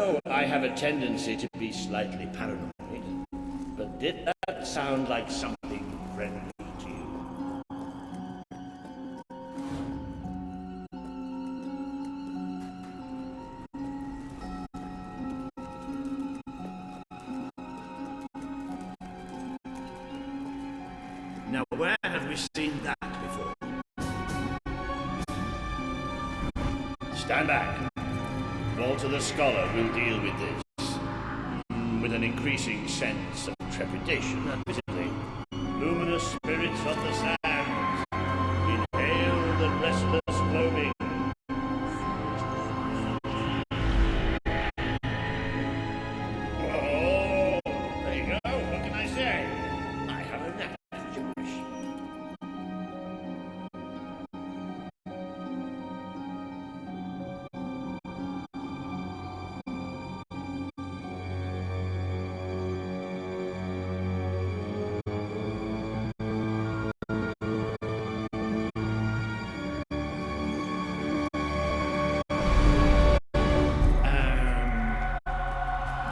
know I have a tendency to be slightly paranoid, but did that sound like something friendly to you? Now, where have we seen that before? Stand back. Walter the Scholar will deal with this. With an increasing sense of trepidation, admittedly. Luminous spirits of the sands, inhale the restless gloaming. Oh, there you go. What can I say? I have a knack for gibberish.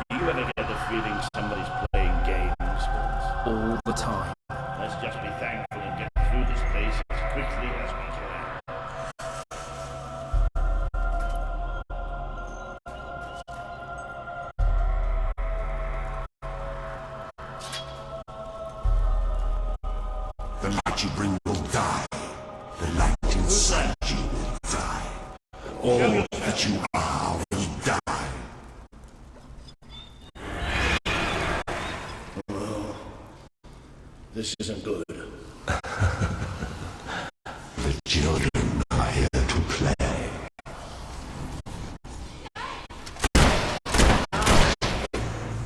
Do you ever get the feeling somebody's playing games with us? All the time. Let's just be thankful and get through this place as quickly as we can. The light you bring will die. The light inside you will die. All that you are will die. Oh, this isn't good. The children are here to play.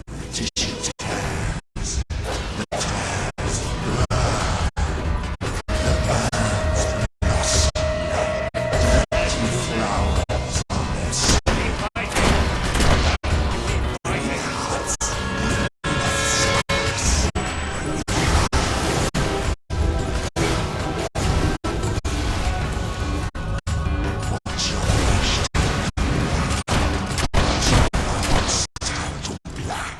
The tissue tears. The tears burn. The burns lost. Dirty flowers on their skin. Hearts. Watch your flesh turn to black.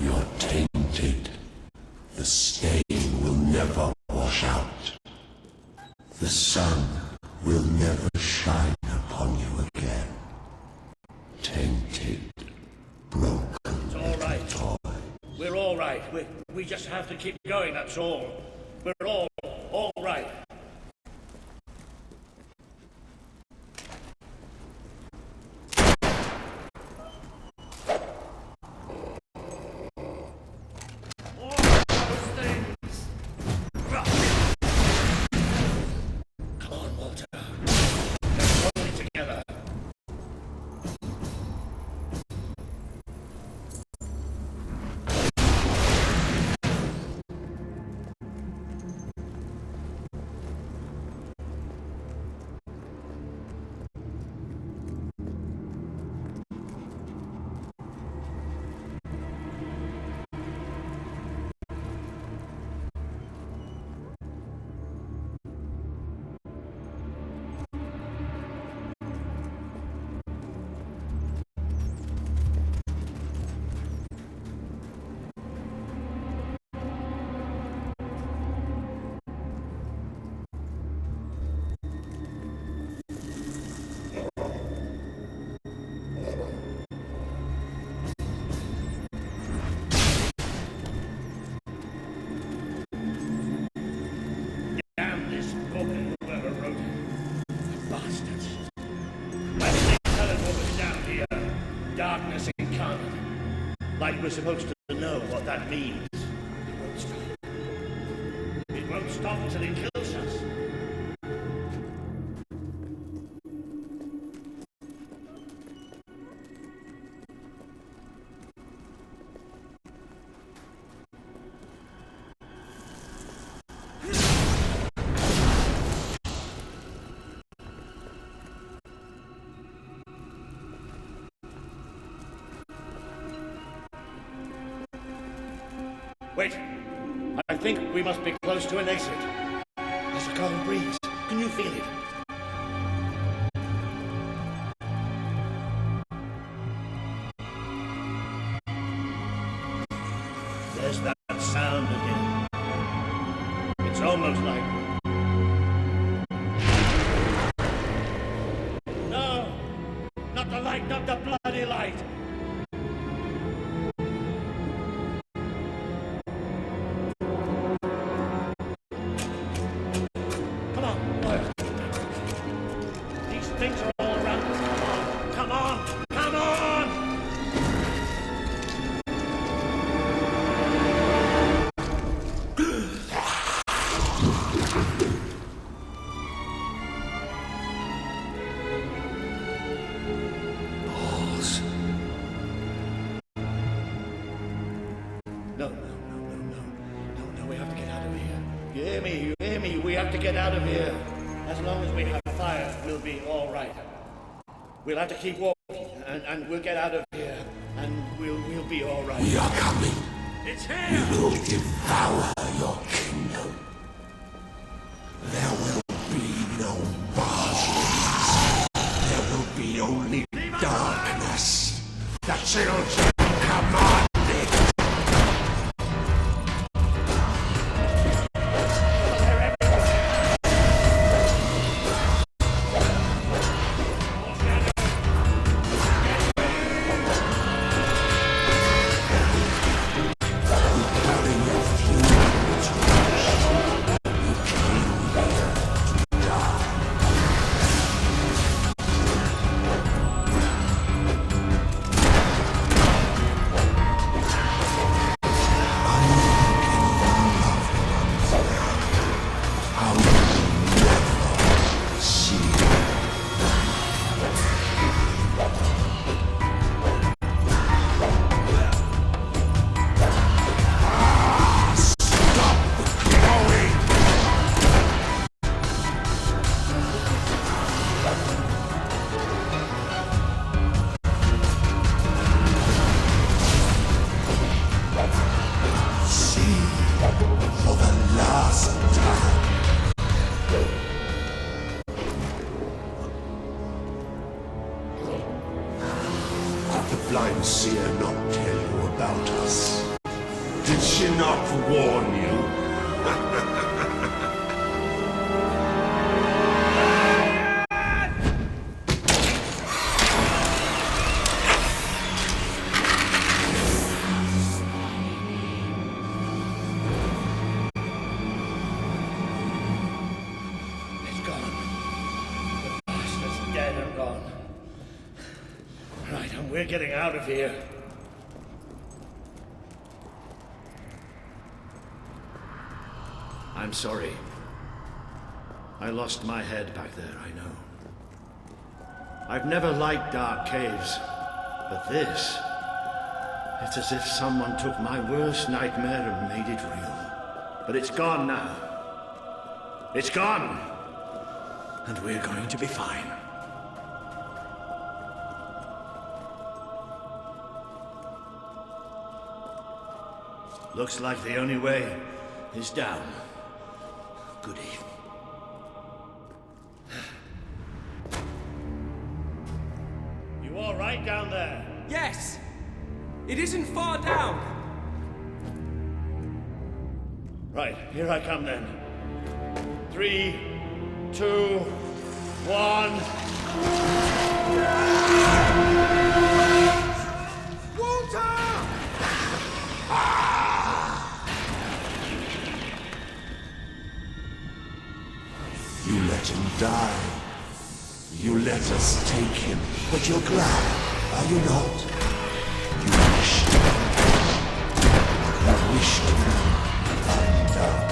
You're tainted. The stain will never wash out. The sun will never shine upon you again. Tainted, broken It's all little right. toy. We're all right. We just have to keep going, that's all. We're all right. Come on, Walter. Let's hold it together. Damn this book and whoever wrote it. Bastards. Why did they tell us what was down here? Darkness incarnate. Like we're supposed to know what that means. It won't stop. It won't stop till it kills us. Wait. I think we must be close to an exit. There's a cold breeze. Can you feel it? the light, not the bloody light! Come on, boys. These things are all around us. Come on! Come on! No, we have to get out of here. You hear me? We have to get out of here. As long as we have fire, we'll be all right. We'll have to keep walking, and we'll get out of here, and we'll be all right. We are coming. It's here! We will devour your kingdom. There will be no bars. There will be only darkness. The children command it. Blind seer not tell you about us? Did she not warn you? It's gone. The bastard's dead and gone. Right, and we're getting out of here. I'm sorry. I lost my head back there, I know. I've never liked dark caves, but this... It's as if someone took my worst nightmare and made it real. But it's gone now. It's gone! And we're going to be fine. Looks like the only way is down. Goody. You all right down there? Yes! It isn't far down! Right, here I come then. 3, 2, 1... You let him die. You let us take him. But you're glad, are you not? You wished. You wished him undone.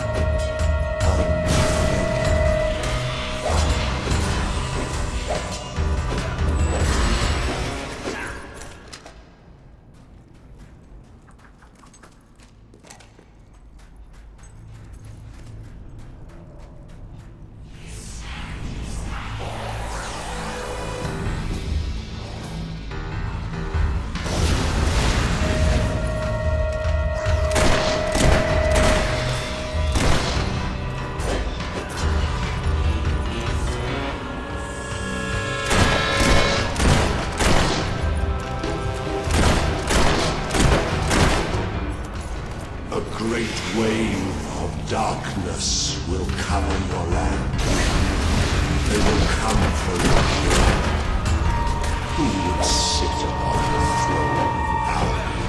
A great wave of darkness will cover your land. They will come for you. who would sit upon the throne of Albion?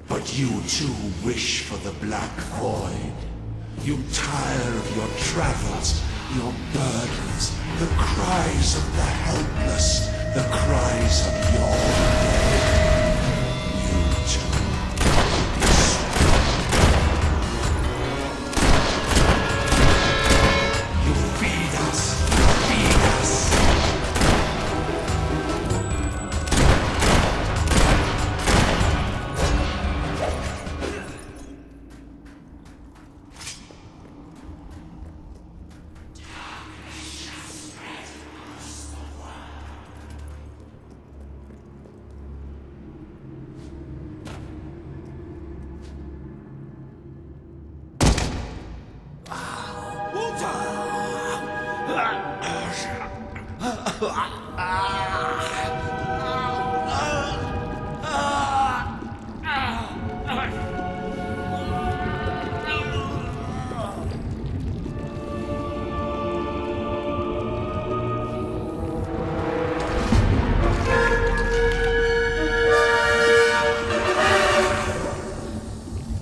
But you too wish for the Black Void. You tire of your travels, your burdens, the cries of the helpless, the cries of your dead. You too. You feed us, feed us.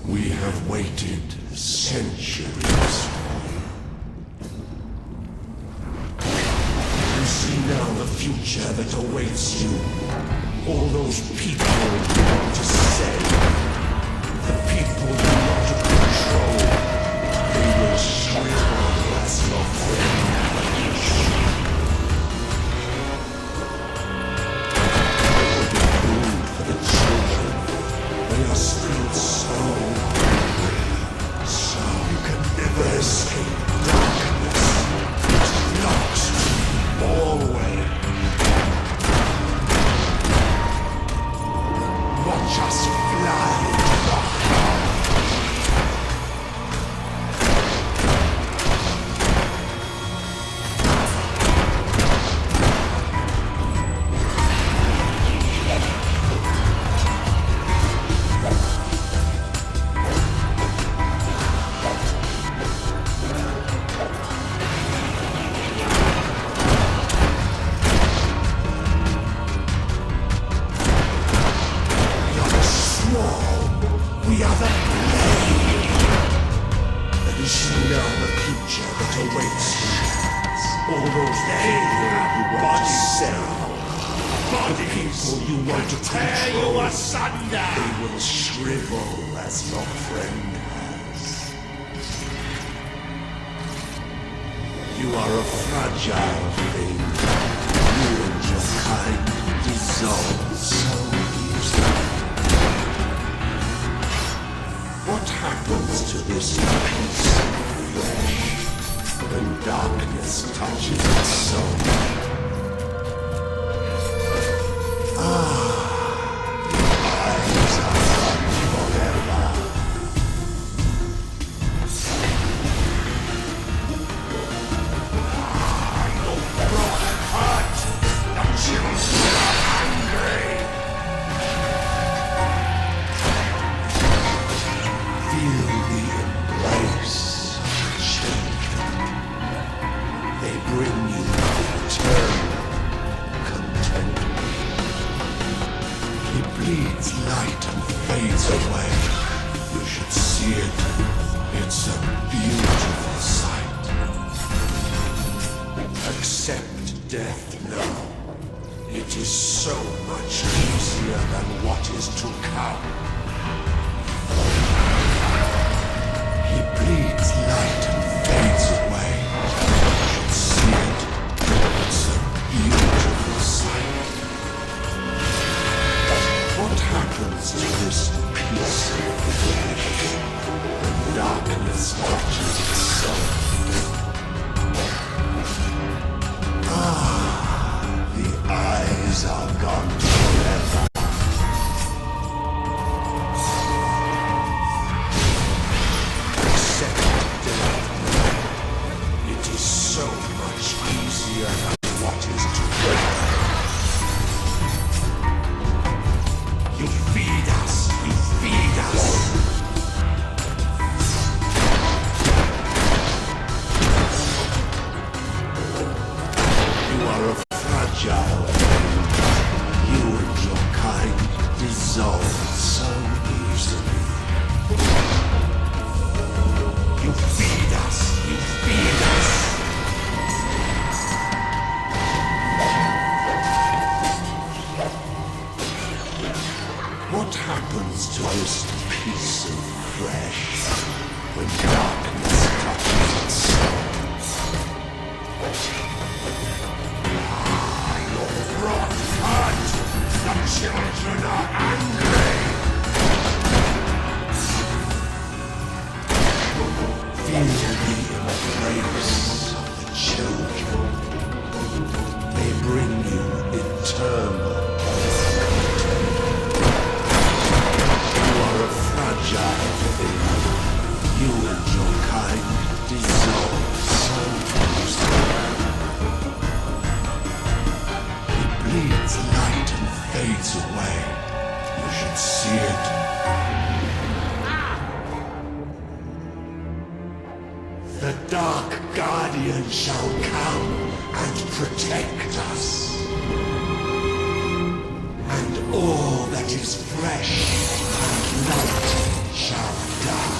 We have waited centuries for you. You see now the future that awaits you. All those people you want to save, the people you want to control, they will shrivel as your friend. They will be food for the children. They are still so hungry. So you can never escape darkness. It blocks you always. Watch us fly to the heart. We are the blade. And you see now the future that awaits you. All those people you want to sell, the people you want to tear you asunder, they will shrivel as your friend has. You are a fragile thing. You and your kind dissolve so easily. What happens to this piece of flesh when darkness touches its soul? The eyes are gone forever. Your broken heart, the children are hungry. Feel the embrace of children. They bring you eternal contentment. He bleeds light and fades away. You should see it. It's a beautiful sight. Accept death now. It is so much easier than what is to come. He bleeds light and fades away. You should see it. It's a beautiful sight. What happens to this piece of flesh when darkness touches its soul? The eyes are gone forever. Accept death. It is so much easier than what is to come. Guardian shall come and protect us. And all that is fresh and light shall die.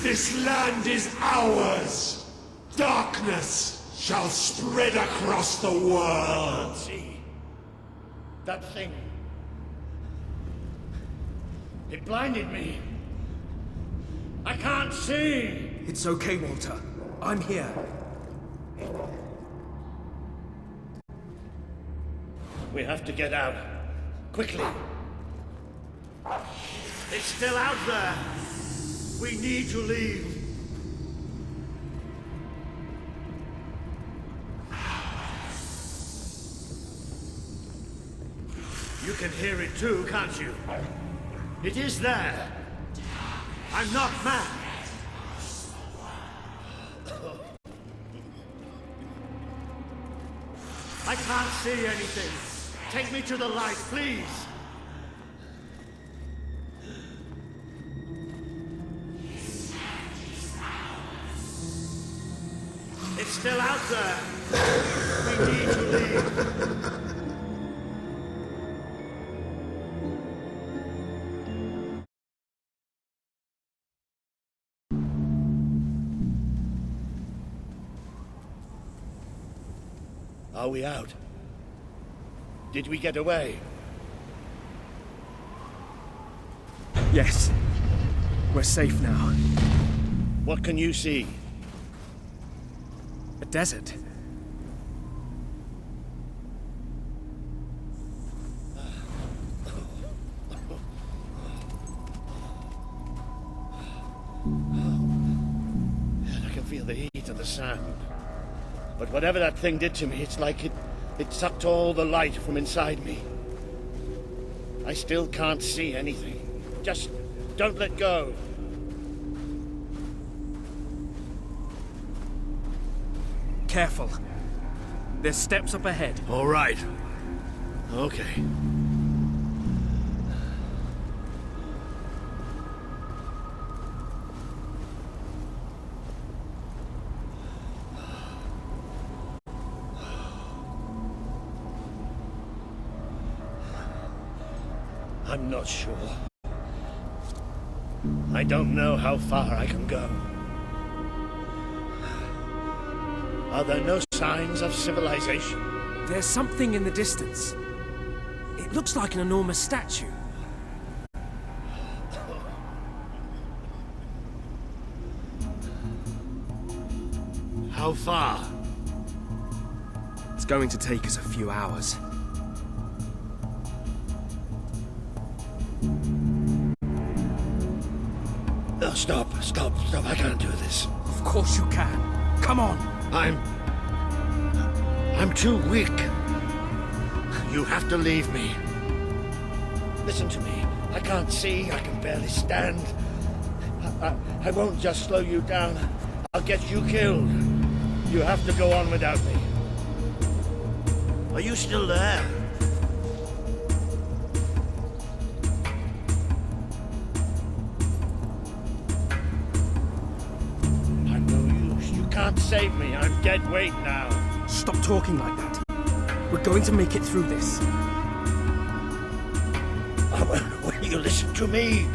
This land is ours! Darkness shall spread across the world! See? That thing. It blinded me. I can't see! It's okay, Walter. I'm here. We have to get out. Quickly. It's still out there. We need to leave. You can hear it too, can't you? It is there. I'm not mad. I can't see anything. Take me to the light, please. It's still out there. We need to leave. Are we out? Did we get away? Yes. We're safe now. What can you see? A desert. I can feel the heat and the sand. But whatever that thing did to me, it's like it sucked all the light from inside me. I still can't see anything. Just don't let go. Careful. There's steps up ahead. All right. Okay. I'm not sure. I don't know how far I can go. Are there no signs of civilization? There's something in the distance. It looks like an enormous statue. How far? It's going to take us a few hours. No, stop. I can't do this. Of course you can. Come on. I'm too weak. You have to leave me. Listen to me. I can't see. I can barely stand. I won't just slow you down. I'll get you killed. You have to go on without me. Are you still there? I'm no use. You can't save me. I'm dead weight now. Stop talking like that. We're going to make it through this. Will you listen to me?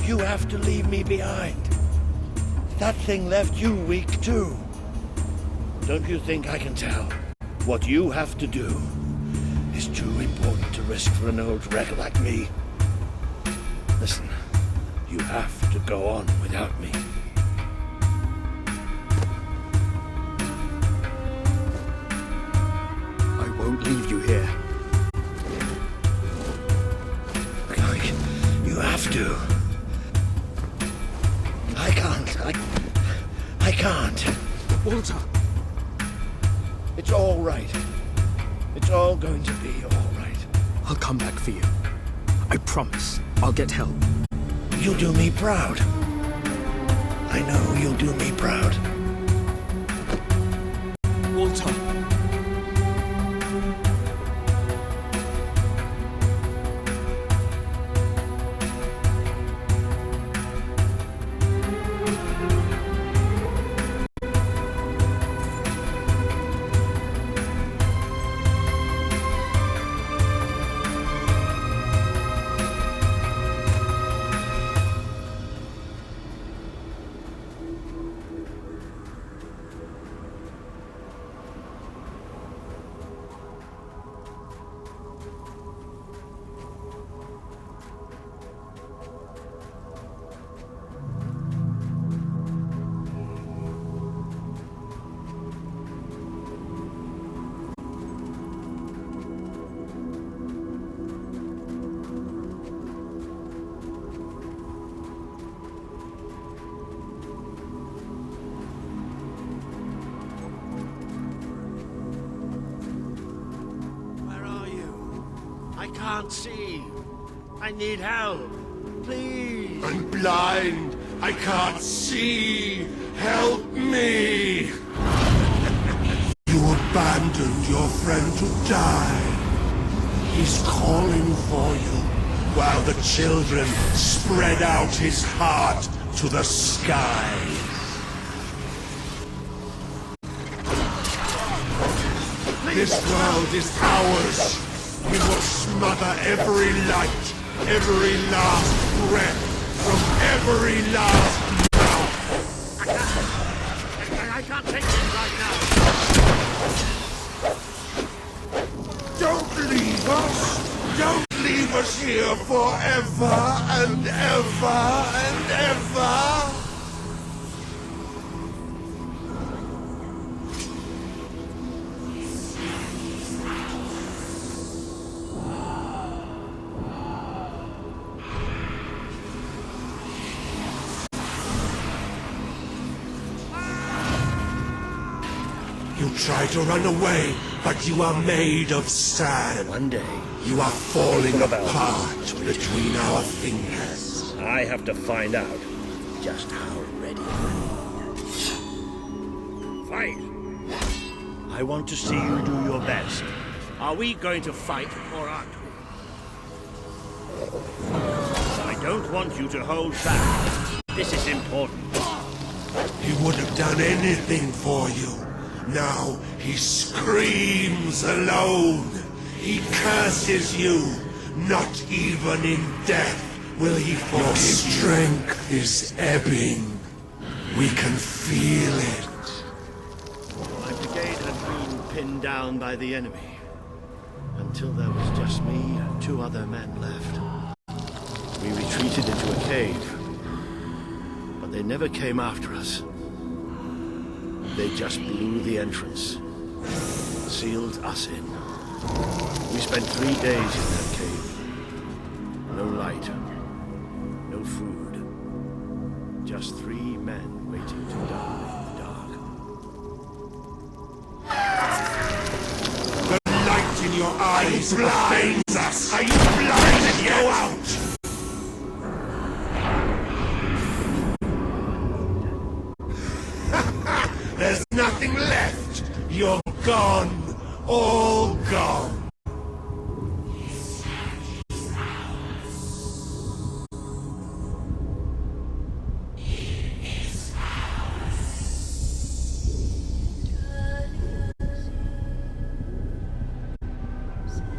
You have to leave me behind. That thing left you weak too. Don't you think I can tell? What you have to do is too important to risk for an old wreck like me. Listen, you have to go on without me. I won't leave you here. You have to. I can't. I can't. Walter! It's all right. It's all going to be all right. I'll come back for you. I promise. I'll get help. You'll do me proud. I know you'll do me proud. Walter! I can't see. I need help. Please. I'm blind. I can't see. Help me. You abandoned your friend to die. He's calling for you, while the children spread out his heart to the skies. This world is ours. We will smother every light, every last breath, from every last mouth. I can't take this right now. Don't leave us! Don't leave us here forever and ever and ever! You try to run away, but you are made of sand. One day, You are falling apart between our fingers. I have to find out just how ready I am. Fight! I want to see you do your best. Are we going to fight or aren't we? I don't want you to hold back. This is important. He would have done anything for you. Now he screams alone. He curses you. Not even in death will he forgive you. Your strength is ebbing. We can feel it. My brigade had been pinned down by the enemy. Until there was just me and 2 other men left. We retreated into a cave. But they never came after us. They just blew the entrance. Sealed us in. We spent 3 days in that cave. No light. No food. Just 3 men waiting to die in the dark. The light in your eyes lies blinds us! Are you blinded yet? Go out! There's nothing left! You're gone! All gone!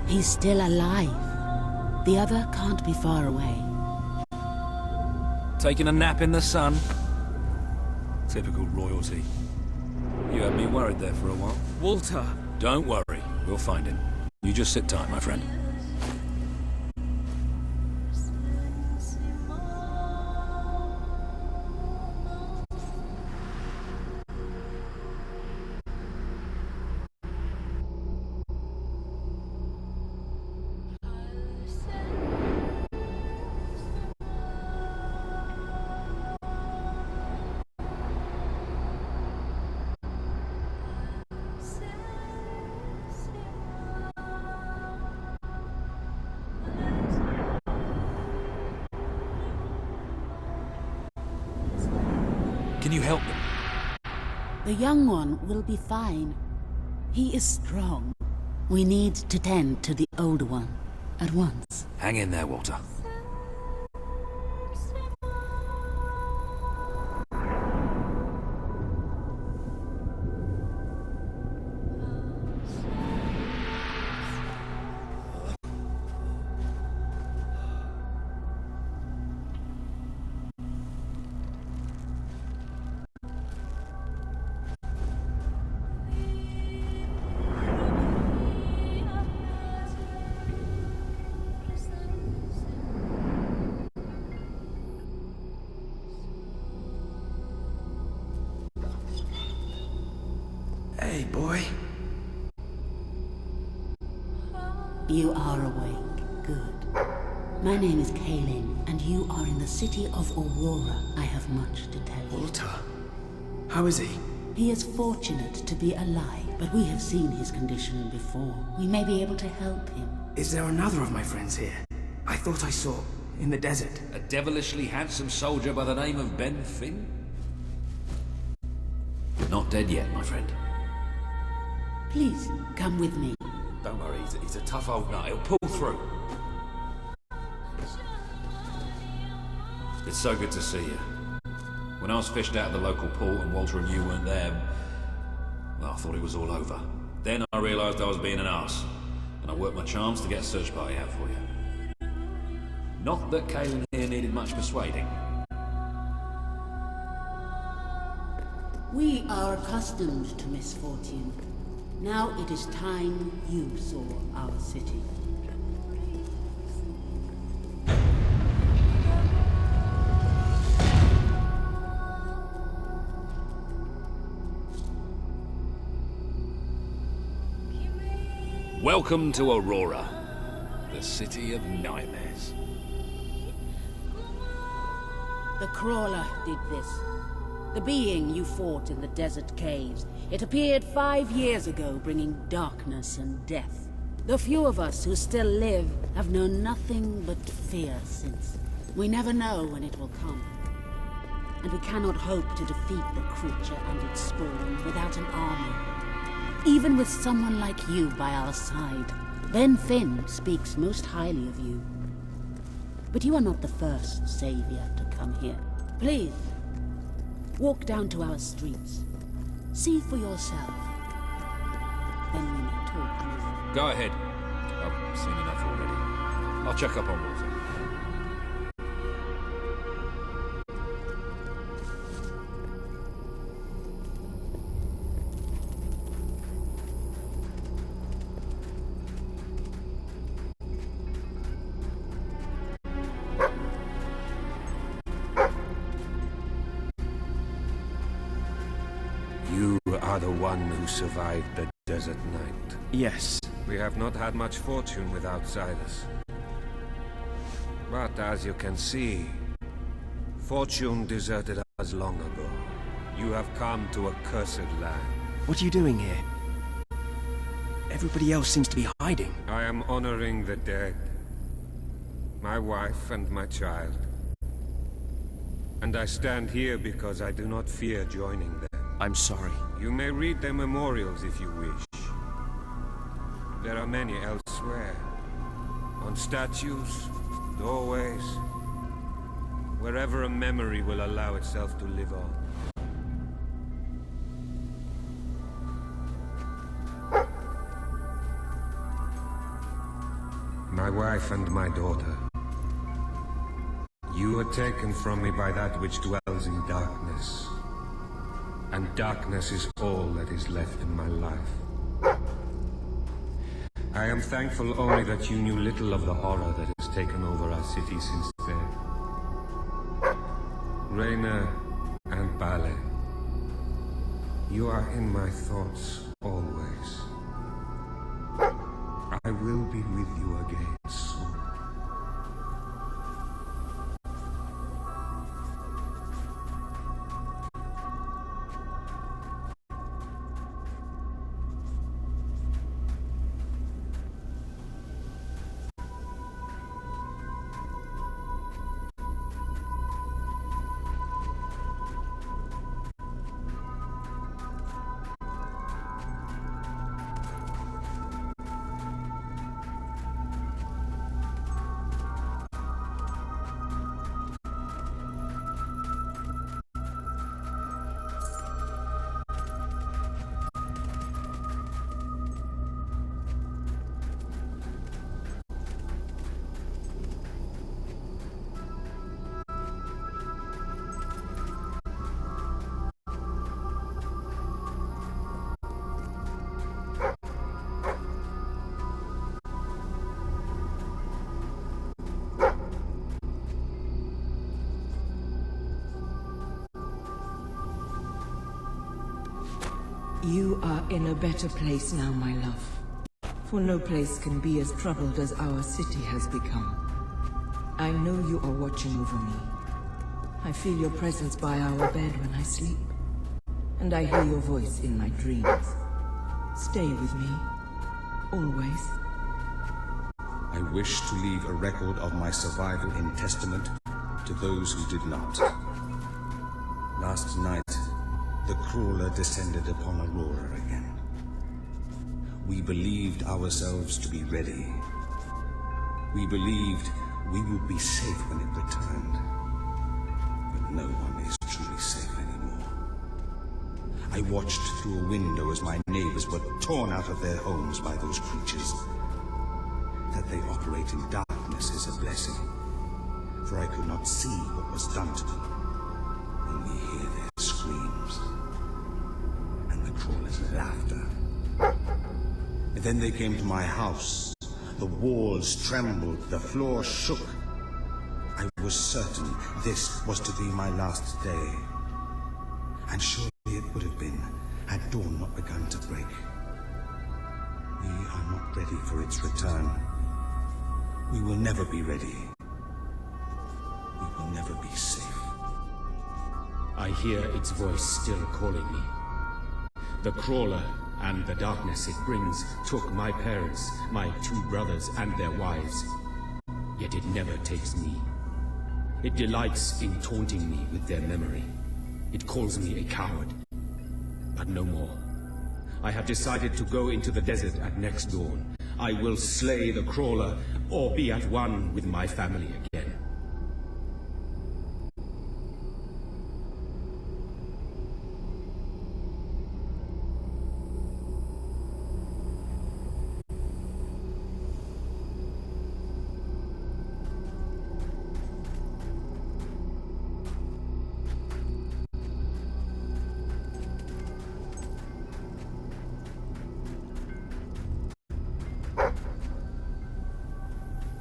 He's still alive. The other can't be far away. Taking a nap in the sun? Typical royalty. You had me worried there for a while. Walter! Don't worry, we'll find him. You just sit tight, my friend. Can you help them? The young one will be fine. He is strong. We need to tend to the older one at once. Hang in there, Walter. Hey, boy. You are awake. Good. My name is Kaelin, and you are in the city of Aurora. I have much to tell you. Walter? How is he? He is fortunate to be alive, but we have seen his condition before. We may be able to help him. Is there another of my friends here? I thought I saw in the desert. A devilishly handsome soldier by the name of Ben Finn? Not dead yet, my friend. Please, come with me. Don't worry, he's a tough old nut. He'll pull through. It's so good to see you. When I was fished out of the local port and Walter and you weren't there, well, I thought it was all over. Then I realised I was being an arse, and I worked my charms to get a search party out for you. Not that Kaelin here needed much persuading. We are accustomed to misfortune. Now it is time you saw our city. Welcome to Aurora, the city of nightmares. The Crawler did this. The being you fought in the desert caves. It appeared 5 years ago, bringing darkness and death. The few of us who still live have known nothing but fear since. We never know when it will come. And we cannot hope to defeat the creature and its spawn without an army. Even with someone like you by our side. Ben Finn speaks most highly of you. But you are not the first savior to come here. Please, walk down to our streets. See for yourself. Then we may talk more. Go ahead. I've seen enough already. I'll check up on Walter. You are the one who survived the desert night. Yes. We have not had much fortune with outsiders. But as you can see, fortune deserted us long ago. You have come to a cursed land. What are you doing here? Everybody else seems to be hiding. I am honoring the dead. My wife and my child. And I stand here because I do not fear joining them. I'm sorry. You may read their memorials if you wish. There are many elsewhere. On statues, doorways, wherever a memory will allow itself to live on. My wife and my daughter. You were taken from me by that which dwells in darkness. And darkness is all that is left in my life. I am thankful only that you knew little of the horror that has taken over our city since then. Raina and Bale, you are in my thoughts always. I will be with you again soon. You are in a better place now, my love. For no place can be as troubled as our city has become. I know you are watching over me. I feel your presence by our bed when I sleep. And I hear your voice in my dreams. Stay with me. Always. I wish to leave a record of my survival in testament to those who did not. Last night, the crawler descended upon Aurora again. We believed ourselves to be ready. We believed we would be safe when it returned. But no one is truly safe anymore. I watched through a window as my neighbors were torn out of their homes by those creatures. That they operate in darkness is a blessing, for I could not see what was done to them. Only hear their screams and the crawler's laughter. And then they came to my house. The walls trembled, the floor shook. I was certain this was to be my last day. And surely it would have been, had dawn not begun to break. We are not ready for its return. We will never be ready. We will never be safe. I hear its voice still calling me. The crawler and the darkness it brings took my parents, my 2 brothers and their wives. Yet it never takes me. It delights in taunting me with their memory. It calls me a coward. But no more. I have decided to go into the desert at next dawn. I will slay the crawler, or be at one with my family again.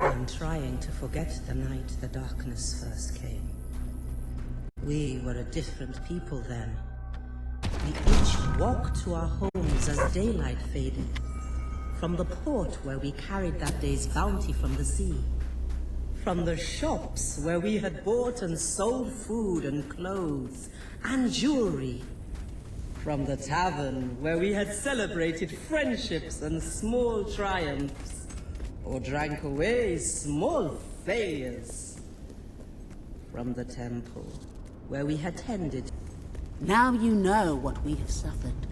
I'm trying to forget the night the darkness first came. We were a different people then. We each walked to our homes as daylight faded. From the port where we carried that day's bounty from the sea. From the shops where we had bought and sold food and clothes and jewelry. From the tavern, where we had celebrated friendships and small triumphs, or drank away small failures. From the temple, where we had tended. Now you know what we have suffered.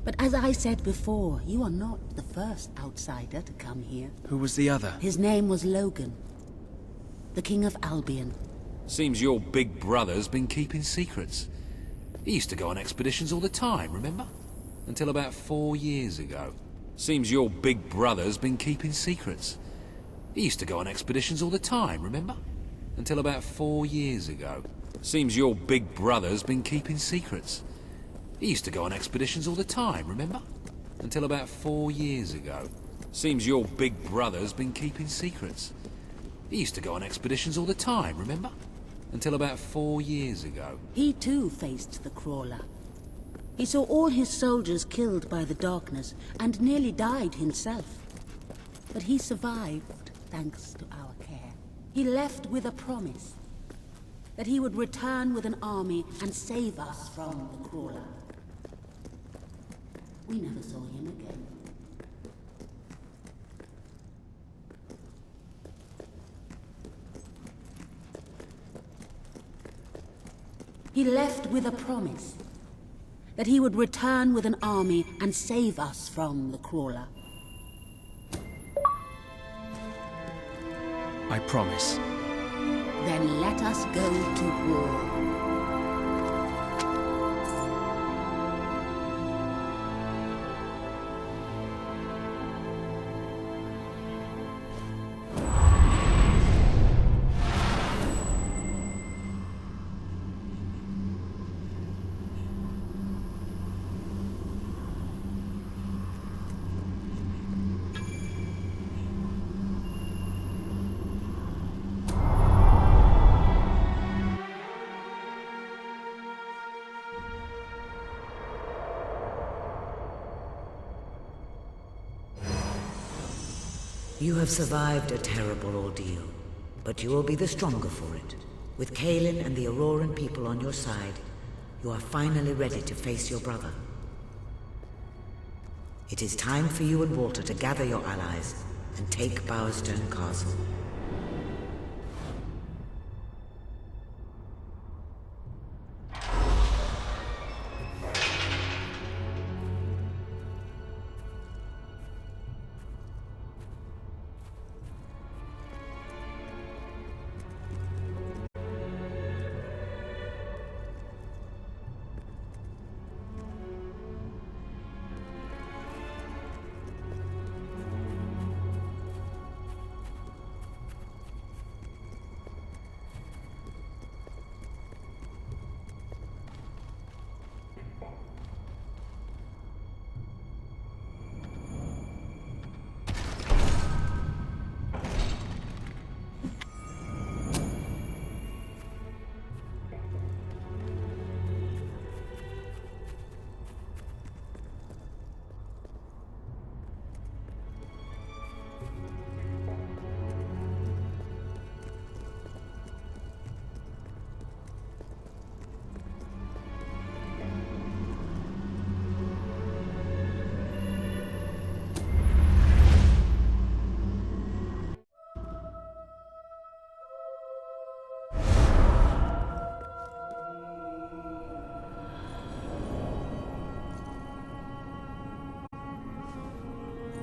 But as I said before, you are not the first outsider to come here. Who was the other? His name was Logan, the King of Albion. Seems your big brother's been keeping secrets. He used to go on expeditions all the time, remember? Until about 4 years ago. Seems your big brother's been keeping secrets. He used to go on expeditions all the time, remember? Until about 4 years ago. Seems your big brother's been keeping secrets. He used to go on expeditions all the time, remember? Until about 4 years ago. Seems your big brother's been keeping secrets. He used to go on expeditions all the time, remember? Until about 4 years ago. He too faced the Crawler. He saw all his soldiers killed by the darkness and nearly died himself. But he survived thanks to our care. He left with a promise that he would return with an army and save us from the Crawler. We never saw him again. He left with a promise that he would return with an army and save us from the Crawler. I promise. Then let us go to war. You have survived a terrible ordeal, but you will be the stronger for it. With Kaelin and the Auroran people on your side, you are finally ready to face your brother. It is time for you and Walter to gather your allies and take Bowerstone Castle.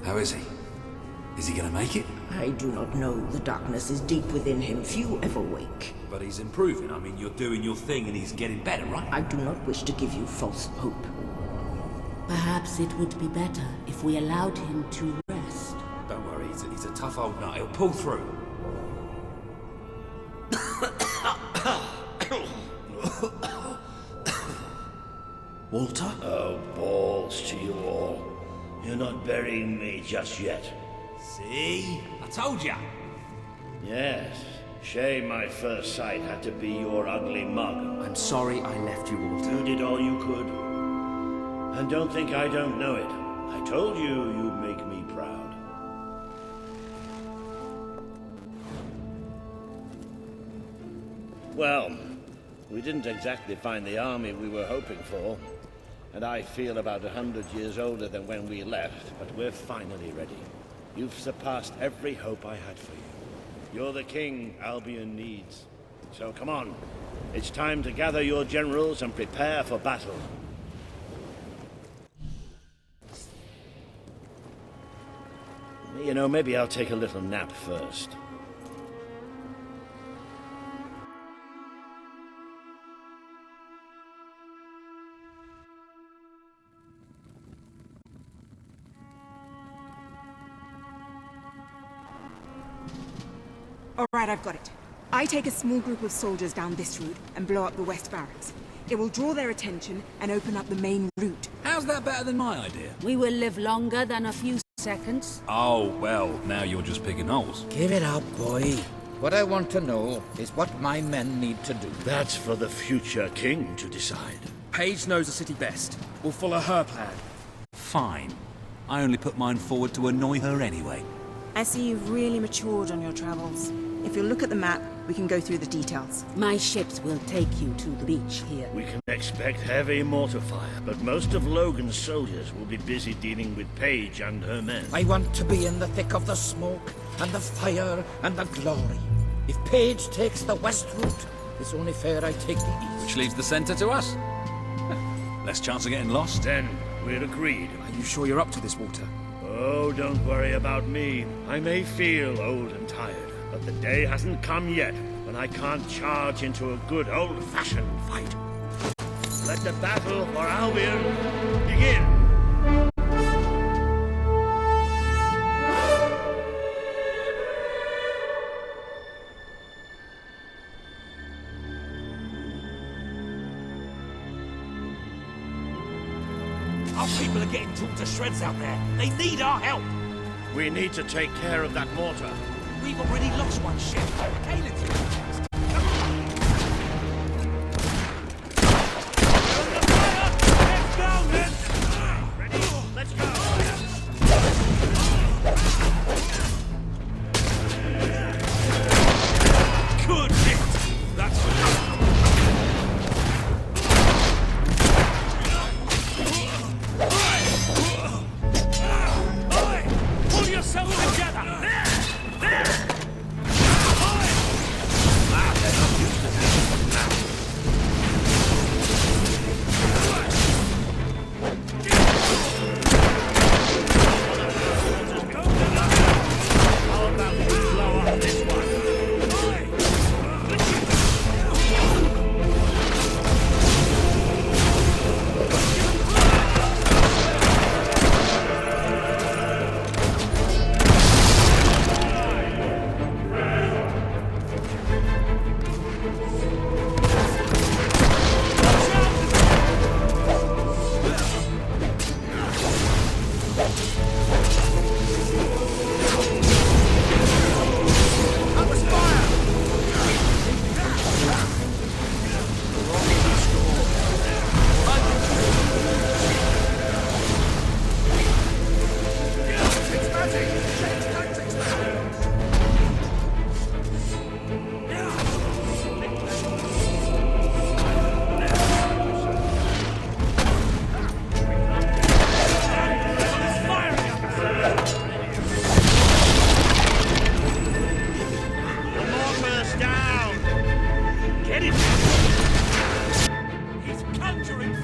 How is he? Is he gonna make it? I do not know. The darkness is deep within him. Few ever wake. But he's improving. I mean, you're doing your thing and he's getting better, right? I do not wish to give you false hope. Perhaps it would be better if we allowed him to rest. Don't worry, he's a tough old nut. He'll pull through. Walter? Oh, balls to you all. You're not burying me just yet. See? I told ya! Yes. Shame my first sight had to be your ugly mug. I'm sorry I left you, Walter. You did all you could. And don't think I don't know it. I told you you'd make me proud. Well, we didn't exactly find the army we were hoping for. And I feel about 100 years older than when we left, but we're finally ready. You've surpassed every hope I had for you. You're the king Albion needs. So come on. It's time to gather your generals and prepare for battle. You know, maybe I'll take a little nap first. All right, I've got it. I take a small group of soldiers down this route and blow up the west barracks. It will draw their attention and open up the main route. How's that better than my idea? We will live longer than a few seconds. Oh, well, now you're just picking holes. Give it up, boy. What I want to know is what my men need to do. That's for the future king to decide. Paige knows the city best. We'll follow her plan. Fine. I only put mine forward to annoy her anyway. I see you've really matured on your travels. If you'll look at the map, we can go through the details. My ships will take you to the beach here. We can expect heavy mortar fire, but most of Logan's soldiers will be busy dealing with Paige and her men. I want to be in the thick of the smoke, and the fire, and the glory. If Paige takes the west route, it's only fair I take the east. Which leaves the center to us. Less chance of getting lost. Then we're agreed. Are you sure you're up to this, Walter? Oh, don't worry about me. I may feel old and tired, but the day hasn't come yet when I can't charge into a good old-fashioned fight. Let the battle for Albion begin! Our people are getting torn to shreds out there. They need our help. We need to take care of that mortar. We've already lost one ship. Caelin's in the chest. Let's go! Good hit! That's pull yourself together! There!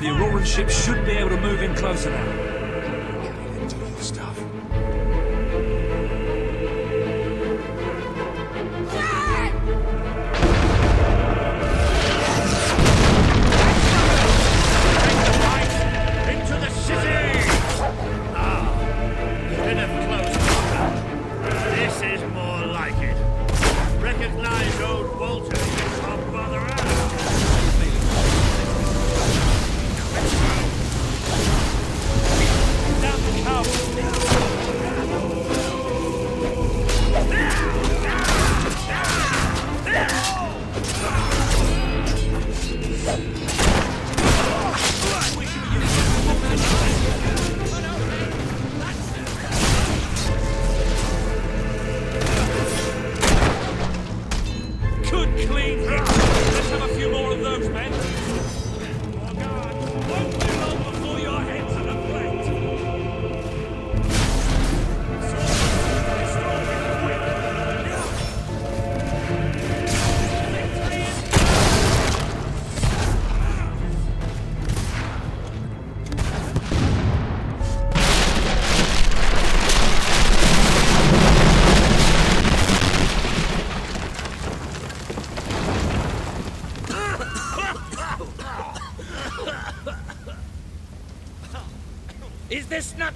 The Auroran ship should be able to move in closer now. Into all the stuff. Into the city! Ah, bit of close quarter. This is more like it. Recognize old Walter, you can't bother out.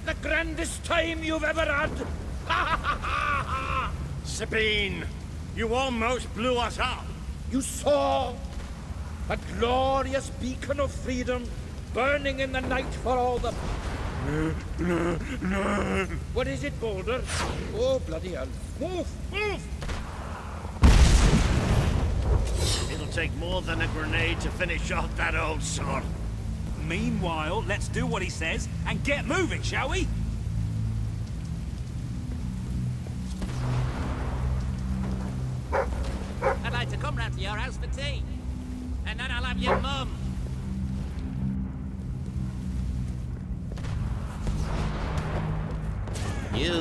the grandest time you've ever had? Sabine, you almost blew us up. You saw a glorious beacon of freedom burning in the night for all the... What is it, Boulder? Oh, bloody hell. Move! Move! It'll take more than a grenade to finish off that old sod. Meanwhile, let's do what he says and get moving, shall we? I'd like to come round to your house for tea. And then I'll have your mum. You,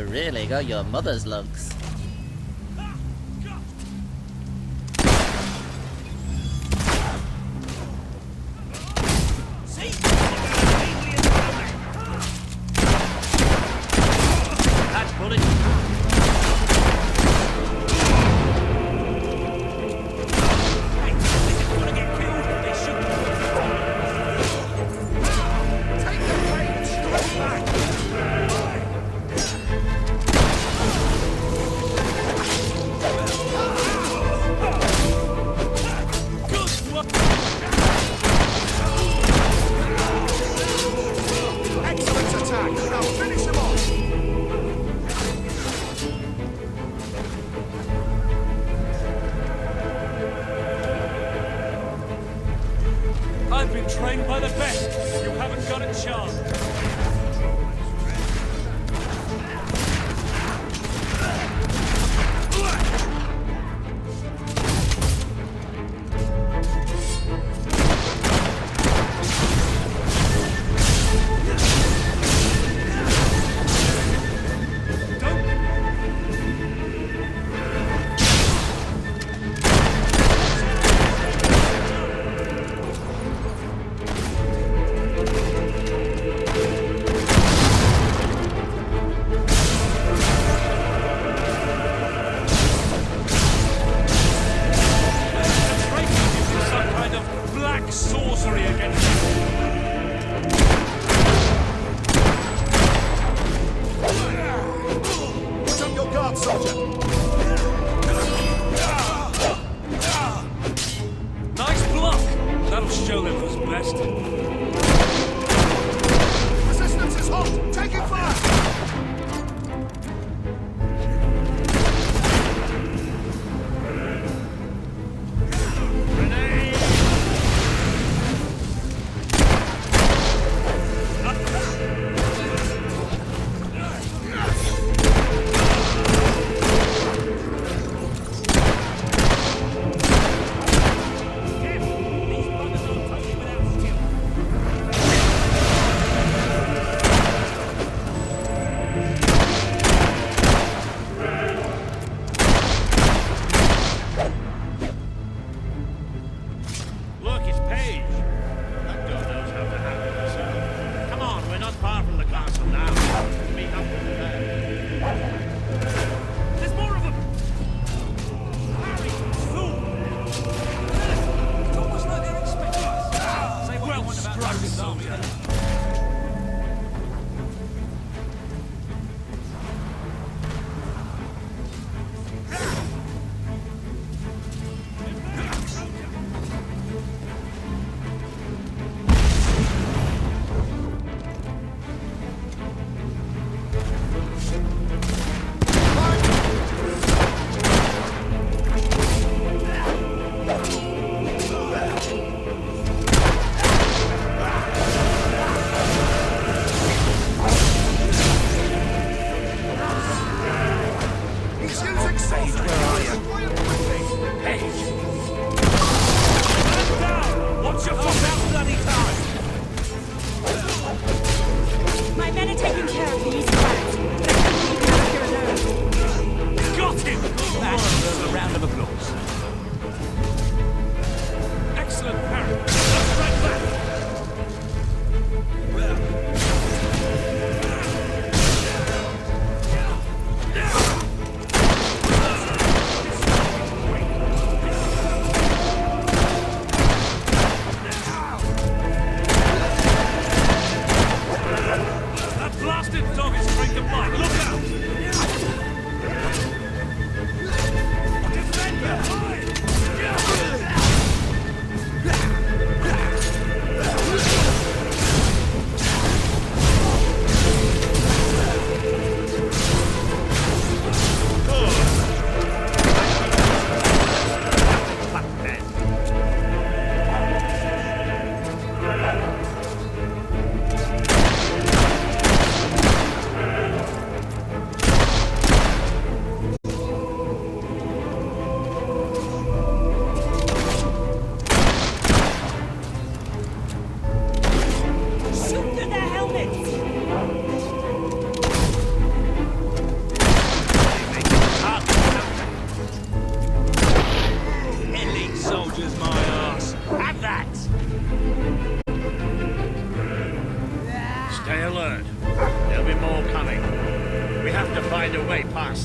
really got your mother's looks. That's bullet. I've been trained by the best. You haven't got a chance. Sorcery against you. Put up your guard, soldier! Nice block. That'll show them who's best. Resistance is hot! Taking fire!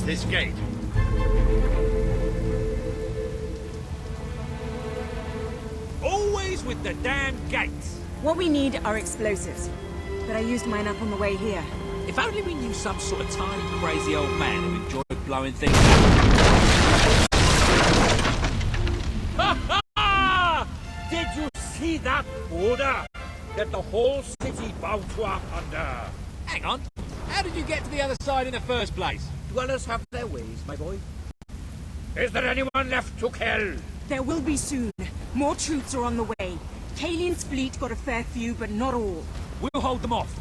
this gate. Always with the damn gates. What we need are explosives. But I used mine up on the way here. If only we knew some sort of tiny, crazy old man who enjoyed blowing things up. Ha ha! Did you see that order? That the whole city bowed to our thunder. Hang on. How did you get to the other side in the first place? Dwellers have their ways, my boy. Is there anyone left to kill? There will be soon. More troops are on the way. Kalian's fleet got a fair few, but not all. We'll hold them off.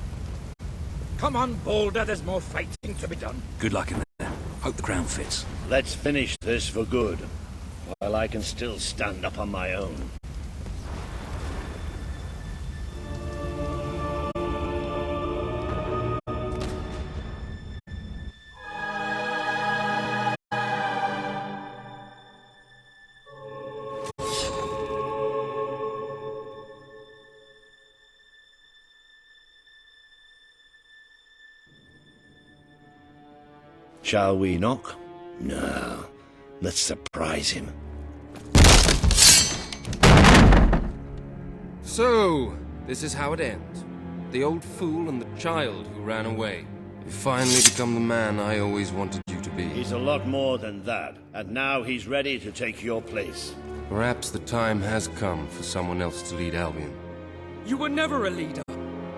Come on, Boulder, there's more fighting to be done. Good luck in there. Hope the ground fits. Let's finish this for good, while I can still stand up on my own. Shall we knock? No. Let's surprise him. So, this is how it ends. The old fool and the child who ran away. You finally become the man I always wanted you to be. He's a lot more than that, and now he's ready to take your place. Perhaps the time has come for someone else to lead Albion. You were never a leader.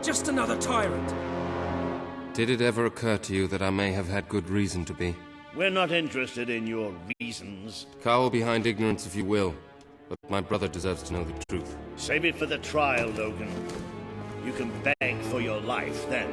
Just another tyrant. Did it ever occur to you that I may have had good reason to be? We're not interested in your reasons. Cower behind ignorance if you will, but my brother deserves to know the truth. Save it for the trial, Logan. You can beg for your life then.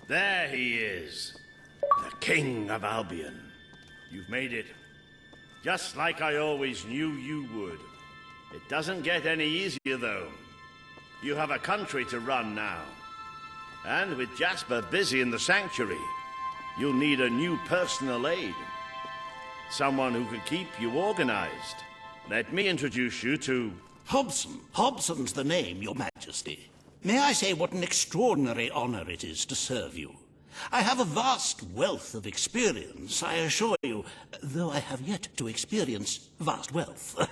There he is, the King of Albion. You've made it, just like I always knew you would. It doesn't get any easier, though. You have a country to run now. And with Jasper busy in the sanctuary, you'll need a new personal aide. Someone who can keep you organized. Let me introduce you to... Hobson. Hobson's the name, Your Majesty. May I say what an extraordinary honor it is to serve you. I have a vast wealth of experience, I assure you, though I have yet to experience vast wealth.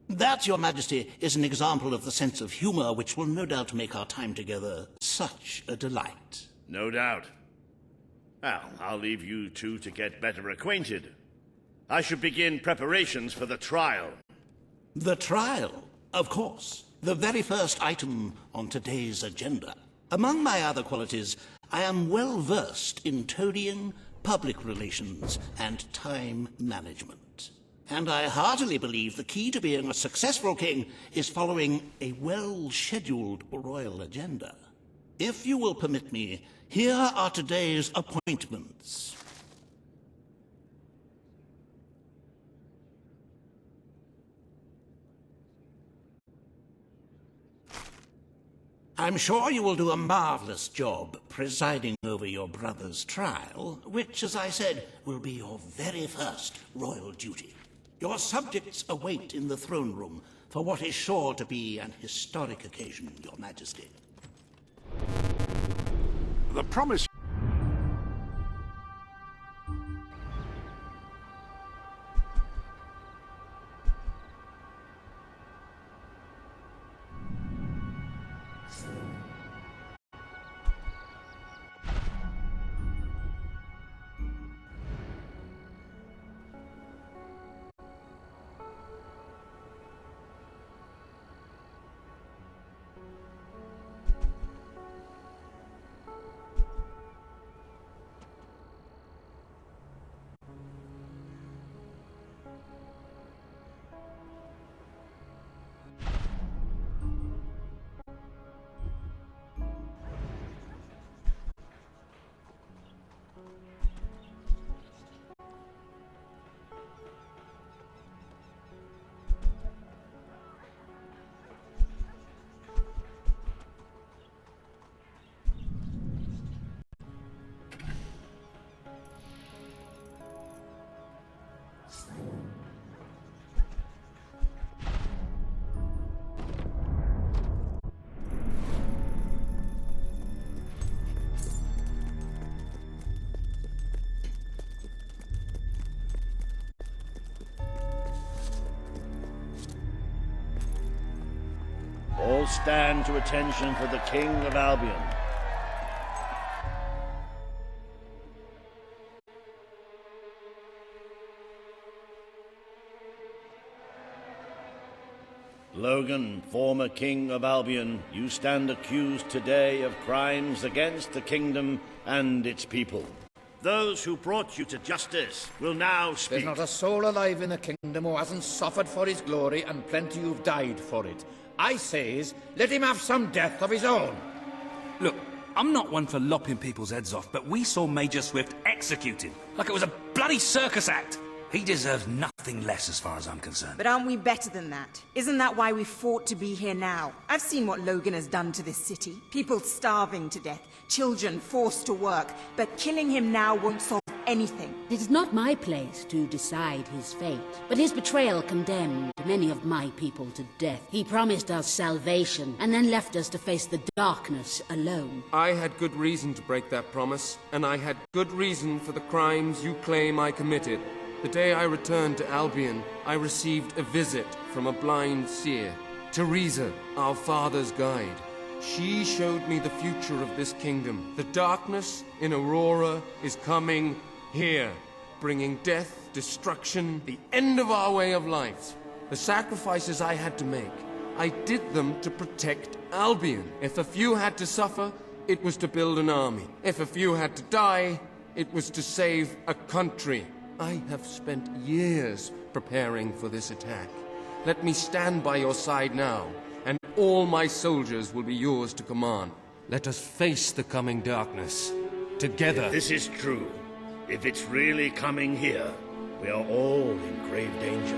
That, Your Majesty, is an example of the sense of humor which will no doubt make our time together such a delight. No doubt. Well, I'll leave you two to get better acquainted. I should begin preparations for the trial. The trial, of course. The very first item on today's agenda. Among my other qualities, I am well versed in toadying, public relations, and time management. And I heartily believe the key to being a successful king is following a well-scheduled royal agenda. If you will permit me, here are today's appointments. I'm sure you will do a marvelous job presiding over your brother's trial, which, as I said, will be your very first royal duty. Your subjects await in the throne room for what is sure to be an historic occasion, Your Majesty. The promise... All stand to attention for the King of Albion. Logan, former King of Albion, you stand accused today of crimes against the kingdom and its people. Those who brought you to justice will now speak. There's not a soul alive in the kingdom who hasn't suffered for his glory, and plenty who've died for it. I says, let him have some death of his own. Look, I'm not one for lopping people's heads off, but we saw Major Swift executed like it was a bloody circus act. He deserves nothing less as far as I'm concerned. But aren't we better than that? Isn't that why we fought to be here now? I've seen what Logan has done to this city. People starving to death, children forced to work, but killing him now won't solve anything. It is not my place to decide his fate, but his betrayal condemned many of my people to death. He promised us salvation, and then left us to face the darkness alone. I had good reason to break that promise, and I had good reason for the crimes you claim I committed. The day I returned to Albion, I received a visit from a blind seer, Teresa, our father's guide. She showed me the future of this kingdom. The darkness in Aurora is coming here, bringing death, destruction, the end of our way of life. The sacrifices I had to make, I did them to protect Albion. If a few had to suffer, it was to build an army. If a few had to die, it was to save a country. I have spent years preparing for this attack. Let me stand by your side now, and all my soldiers will be yours to command. Let us face the coming darkness, together. If this is true, if it's really coming here, we are all in grave danger.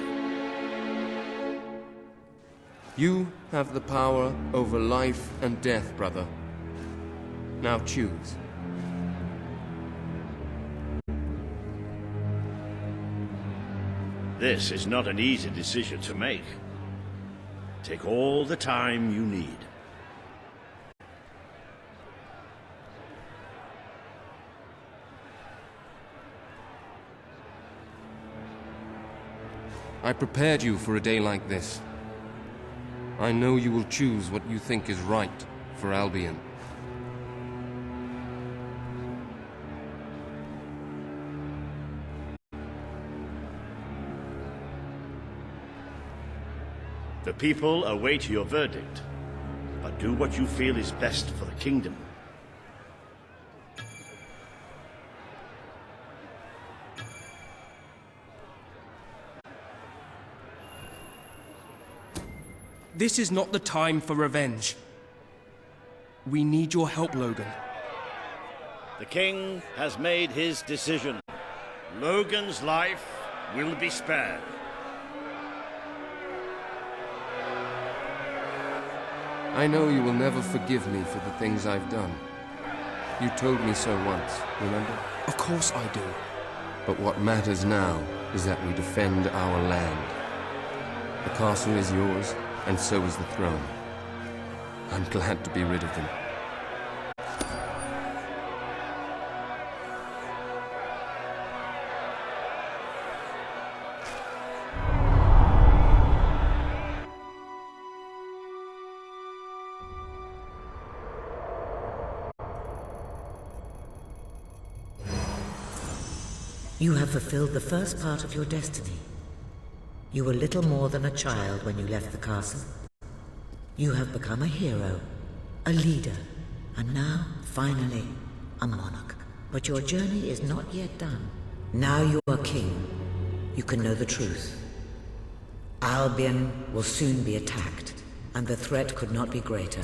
You have the power over life and death, brother. Now choose. This is not an easy decision to make. Take all the time you need. I prepared you for a day like this. I know you will choose what you think is right for Albion. The people await your verdict, but do what you feel is best for the kingdom. This is not the time for revenge. We need your help, Logan. The king has made his decision. Logan's life will be spared. I know you will never forgive me for the things I've done. You told me so once, remember? Of course I do. But what matters now is that we defend our land. The castle is yours, and so is the throne. I'm glad to be rid of them. You have fulfilled the first part of your destiny. You were little more than a child when you left the castle. You have become a hero, a leader, and now, finally, a monarch. But your journey is not yet done. Now you are king. You can know the truth. Albion will soon be attacked, and the threat could not be greater.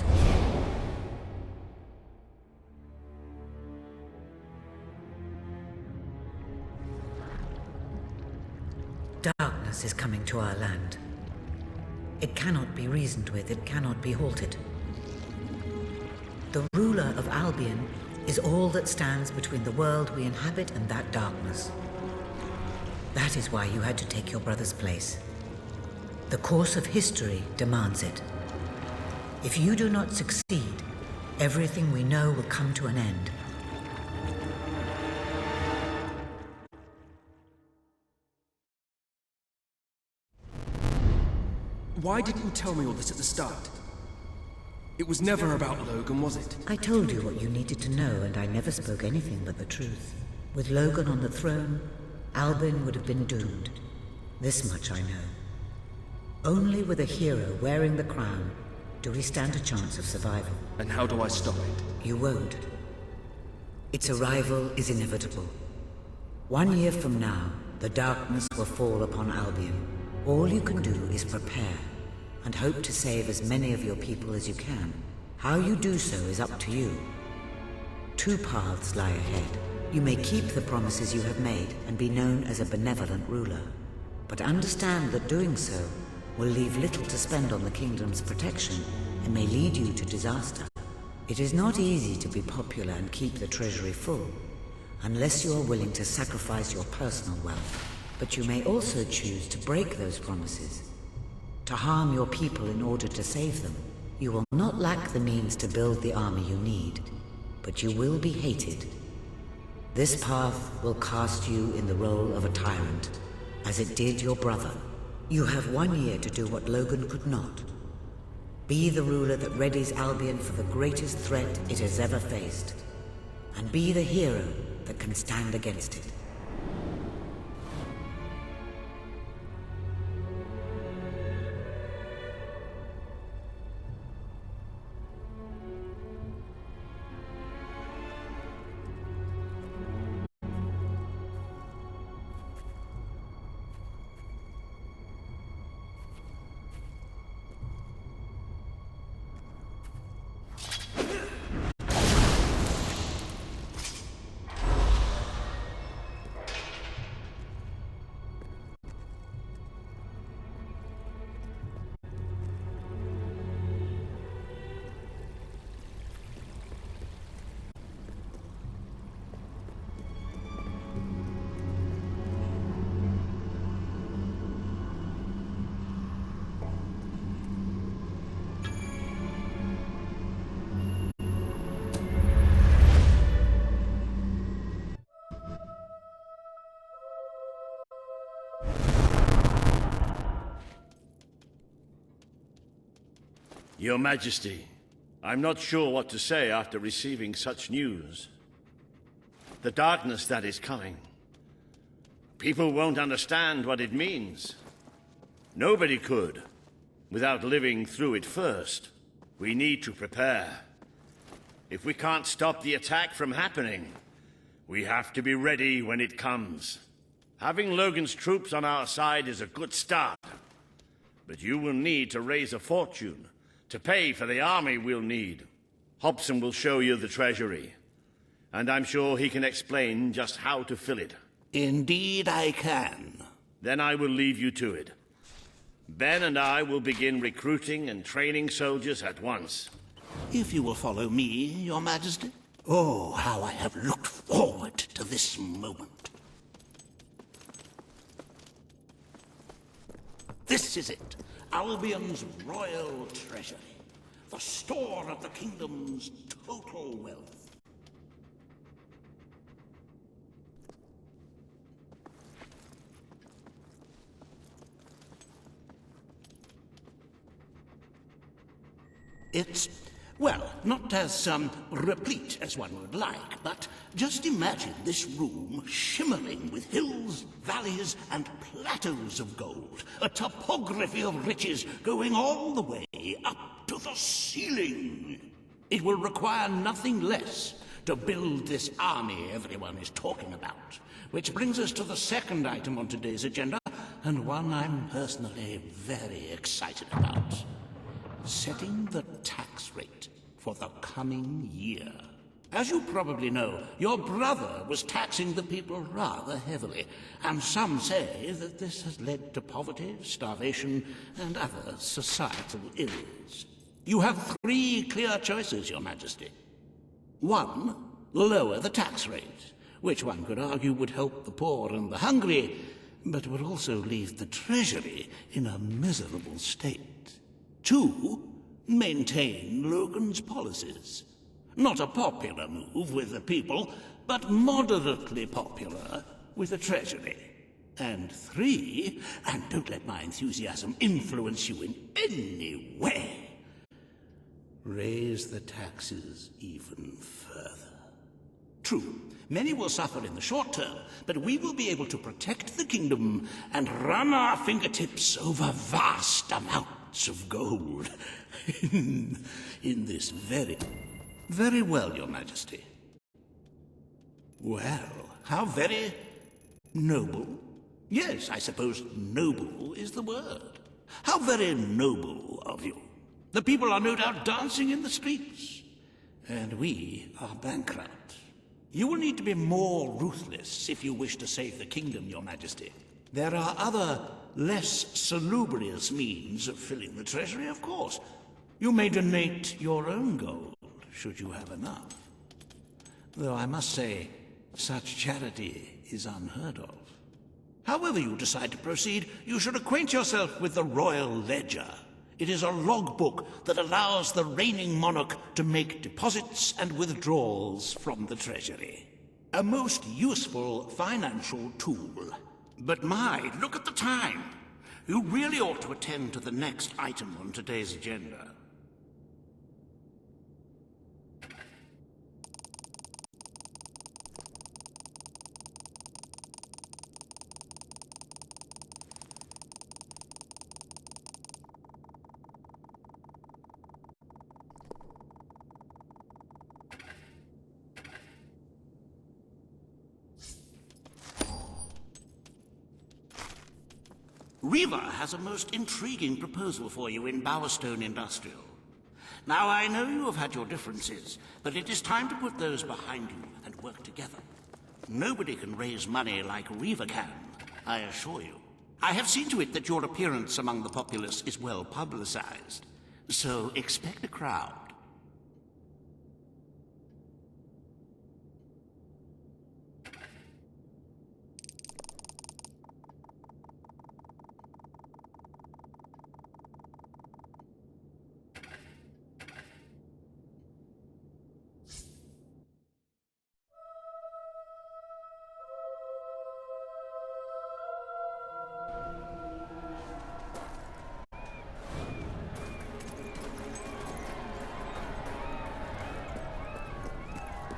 Darkness is coming to our land. It cannot be reasoned with, it cannot be halted. The ruler of Albion is all that stands between the world we inhabit and that darkness. That is why you had to take your brother's place. The course of history demands it. If you do not succeed, everything we know will come to an end. Why didn't you tell me all this at the start? It was never about Logan, was it? I told you what you needed to know, and I never spoke anything but the truth. With Logan on the throne, Albion would have been doomed. This much I know. Only with a hero wearing the crown do we stand a chance of survival. And how do I stop it? You won't. Its arrival is inevitable. 1 year from now, the darkness will fall upon Albion. All you can do is prepare, and hope to save as many of your people as you can. How you do so is up to you. 2 paths lie ahead. You may keep the promises you have made and be known as a benevolent ruler. But understand that doing so will leave little to spend on the kingdom's protection and may lead you to disaster. It is not easy to be popular and keep the treasury full, unless you are willing to sacrifice your personal wealth. But you may also choose to break those promises, to harm your people in order to save them. You will not lack the means to build the army you need, but you will be hated. This path will cast you in the role of a tyrant, as it did your brother. You have 1 year to do what Logan could not. Be the ruler that readies Albion for the greatest threat it has ever faced, and be the hero that can stand against it. Your Majesty, I'm not sure what to say after receiving such news. The darkness that is coming. People won't understand what it means. Nobody could, without living through it first. We need to prepare. If we can't stop the attack from happening, we have to be ready when it comes. Having Logan's troops on our side is a good start, but you will need to raise a fortune to pay for the army we'll need. Hobson will show you the treasury, and I'm sure he can explain just how to fill it. Indeed I can. Then I will leave you to it. Ben and I will begin recruiting and training soldiers at once. If you will follow me, Your Majesty. Oh, how I have looked forward to this moment. This is it. Albion's royal treasury, the store of the kingdom's total wealth. It's, well, not as replete as one would like, but just imagine this room shimmering with hills, valleys, and plateaus of gold, a topography of riches going all the way up to the ceiling. It will require nothing less to build this army everyone is talking about, which brings us to the second item on today's agenda, and one I'm personally very excited about. Setting the tax rate for the coming year. As you probably know, your brother was taxing the people rather heavily, and some say that this has led to poverty, starvation, and other societal ills. You have 3 clear choices, Your Majesty. 1, lower the tax rate, which one could argue would help the poor and the hungry, but would also leave the treasury in a miserable state. 2, maintain Logan's policies. Not a popular move with the people, but moderately popular with the treasury. And 3, and don't let my enthusiasm influence you in any way, raise the taxes even further. True, many will suffer in the short term, but we will be able to protect the kingdom and run our fingertips over vast amounts of gold. in this very well, Your Majesty. Well, how very noble. Yes, I suppose noble is the word. How very noble of you. The people are no doubt dancing in the streets, and we are bankrupt. You will need to be more ruthless if you wish to save the kingdom, Your Majesty. There are other, less salubrious means of filling the treasury, of course. You may donate your own gold, should you have enough. Though I must say, such charity is unheard of. However you decide to proceed, you should acquaint yourself with the Royal Ledger. It is a logbook that allows the reigning monarch to make deposits and withdrawals from the treasury. A most useful financial tool. But my, look at the time. You really ought to attend to the next item on today's agenda. Riva has a most intriguing proposal for you in Bowerstone Industrial. Now, I know you have had your differences, but it is time to put those behind you and work together. Nobody can raise money like Riva can, I assure you. I have seen to it that your appearance among the populace is well publicized, so expect a crowd.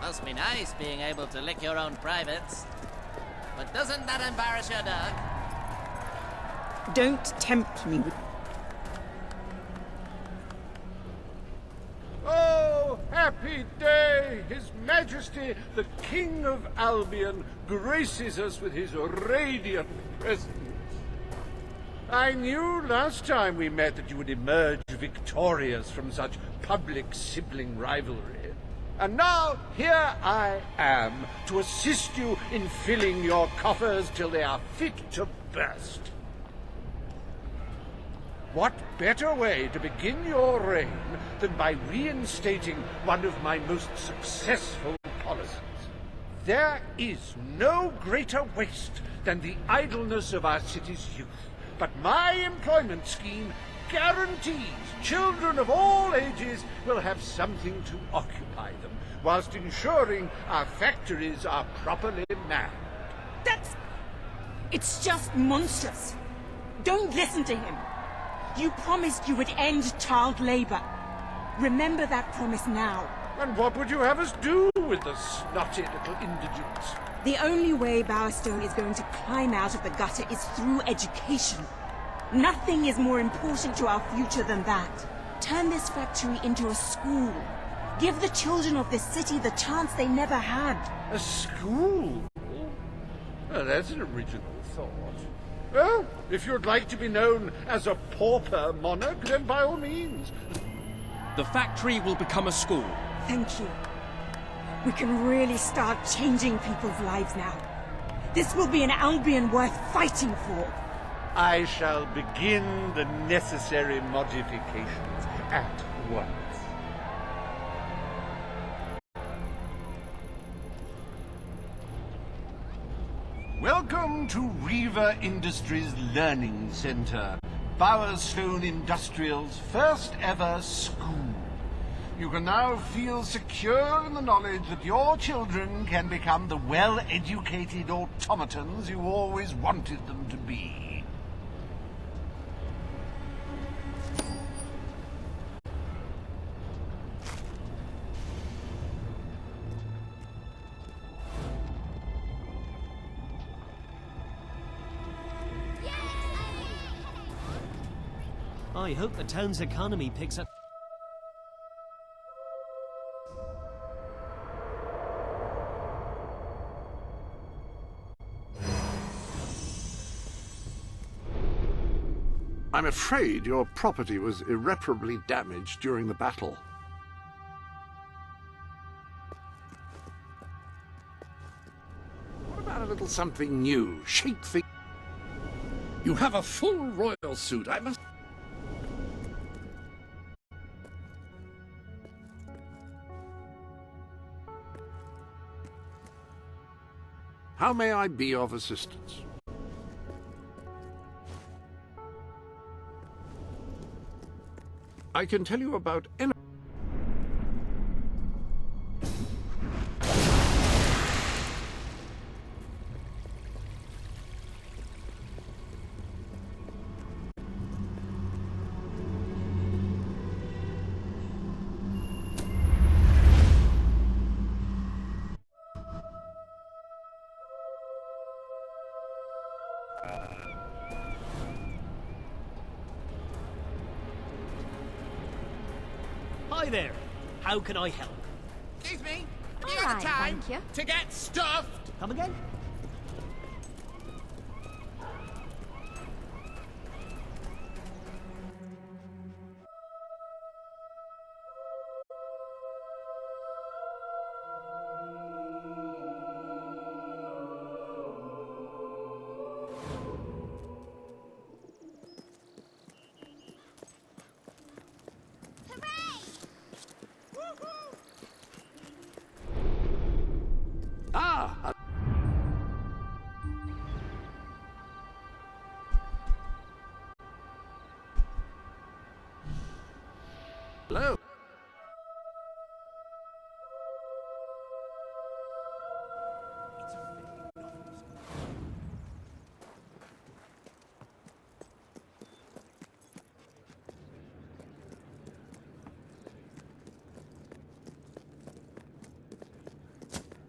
Must be nice being able to lick your own privates. But doesn't that embarrass your dog? Don't tempt me with... Oh, happy day! His Majesty, the King of Albion, graces us with his radiant presence. I knew last time we met that you would emerge victorious from such public sibling rivalry. And now, here I am, to assist you in filling your coffers till they are fit to burst. What better way to begin your reign than by reinstating one of my most successful policies? There is no greater waste than the idleness of our city's youth, but my employment scheme guarantees children of all ages will have something to occupy them, whilst ensuring our factories are properly manned. It's just monstrous. Don't listen to him. You promised you would end child labor. Remember that promise now. And what would you have us do with the snotty little indigents? The only way Bowerstone is going to climb out of the gutter is through education. Nothing is more important to our future than that. Turn this factory into a school. Give the children of this city the chance they never had. A school? Well, that's an original thought. Well, if you'd like to be known as a pauper monarch, then by all means. The factory will become a school. Thank you. We can really start changing people's lives now. This will be an Albion worth fighting for. I shall begin the necessary modifications at once. Welcome to Riva Industries Learning Center, Bowerstone Industrial's first ever school. You can now feel secure in the knowledge that your children can become the well-educated automatons you always wanted them to be. I hope the town's economy picks up. I'm afraid your property was irreparably damaged during the battle. What about a little something new? Shape things. You have a full royal suit. I must... How may I be of assistance? I can tell you about any... Hi there. How can I help? Excuse me, have All you got right, the time thank you. to get stuffed? Come again? Ah! Hello.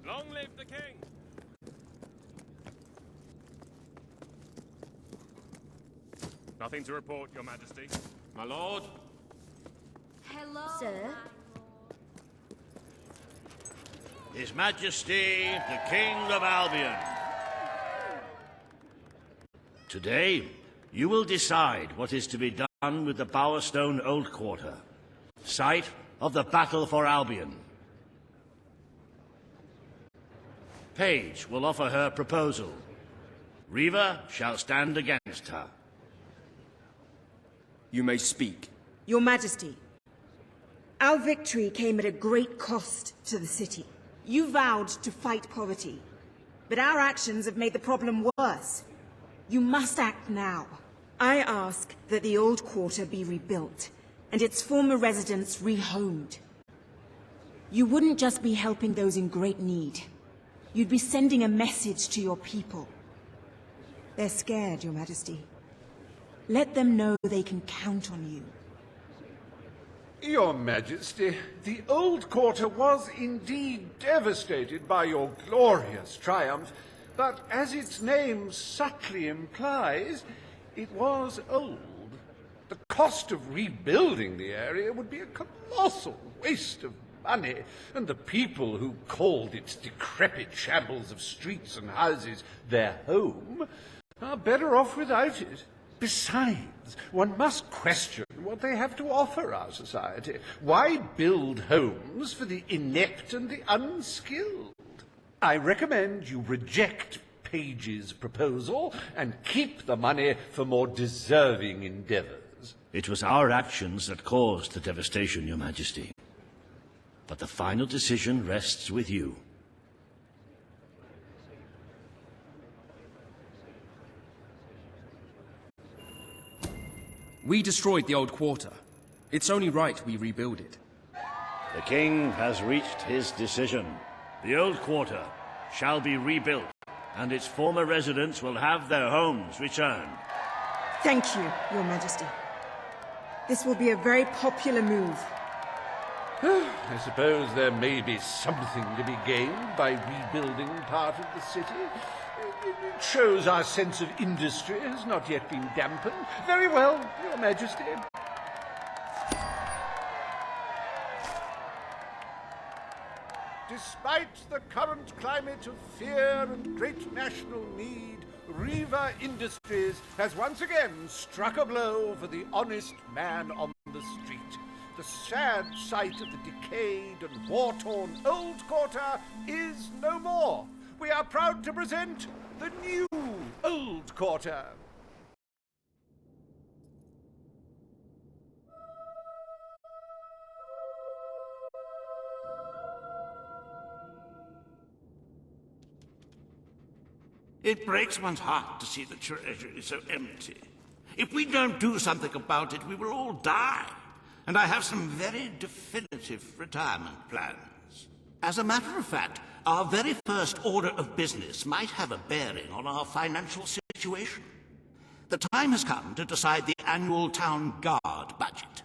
Long live the king! Nothing to report, Your Majesty. My lord? Hello, sir. His Majesty, the King of Albion. Today, you will decide what is to be done with the Bowerstone Old Quarter, site of the battle for Albion. Paige will offer her proposal. Reva shall stand against her. You may speak. Your Majesty, our victory came at a great cost to the city. You vowed to fight poverty, but our actions have made the problem worse. You must act now. I ask that the old quarter be rebuilt, and its former residents rehomed. You wouldn't just be helping those in great need. You'd be sending a message to your people. They're scared, Your Majesty. Let them know they can count on you. Your Majesty, the old quarter was indeed devastated by your glorious triumph, but as its name subtly implies, it was old. The cost of rebuilding the area would be a colossal waste of money, and the people who called its decrepit shambles of streets and houses their home are better off without it. Besides, one must question what they have to offer our society. Why build homes for the inept and the unskilled? I recommend you reject Paige's proposal and keep the money for more deserving endeavors. It was our actions that caused the devastation, Your Majesty. But the final decision rests with you. We destroyed the old quarter. It's only right we rebuild it. The king has reached his decision. The old quarter shall be rebuilt, and its former residents will have their homes returned. Thank you, Your Majesty. This will be a very popular move. I suppose there may be something to be gained by rebuilding part of the city. It shows our sense of industry has not yet been dampened. Very well, Your Majesty. Despite the current climate of fear and great national need, Reaver Industries has once again struck a blow for the honest man on the street. The sad sight of the decayed and war-torn old quarter is no more. We are proud to present the new old quarter. It breaks one's heart to see the treasury so empty. If we don't do something about it, we will all die. And I have some very definitive retirement plans. As a matter of fact, our very first order of business might have a bearing on our financial situation. The time has come to decide the annual town guard budget.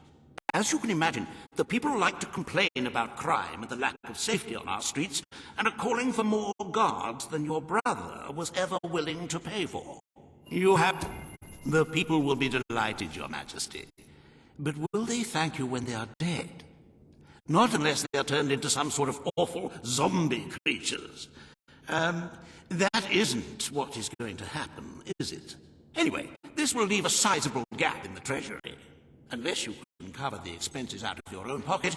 As you can imagine, the people like to complain about crime and the lack of safety on our streets, and are calling for more guards than your brother was ever willing to pay for. You have... The people will be delighted, Your Majesty. But will they thank you when they are dead? Not unless they are turned into some sort of awful zombie creatures. That isn't what is going to happen, is it? Anyway, this will leave a sizable gap in the treasury. Unless you can cover the expenses out of your own pocket,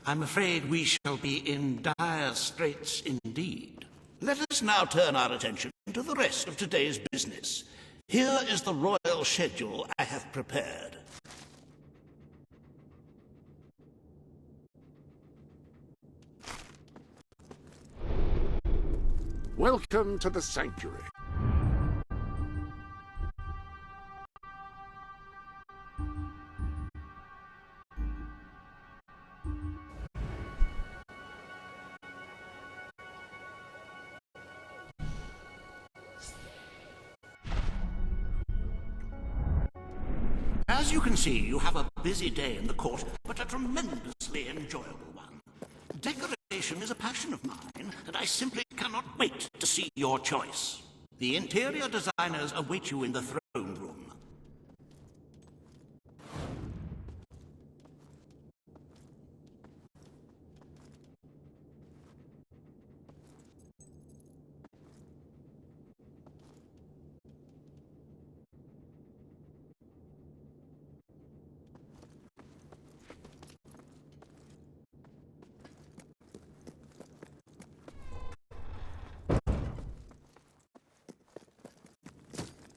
I'm afraid we shall be in dire straits indeed. Let us now turn our attention to the rest of today's business. Here is the royal schedule I have prepared. Welcome to the sanctuary. As you can see, you have a busy day in the court, but a tremendously enjoyable one. Decoration is a passion of mine, and I simply cannot wait to see your choice. The interior designers await you in the throne room.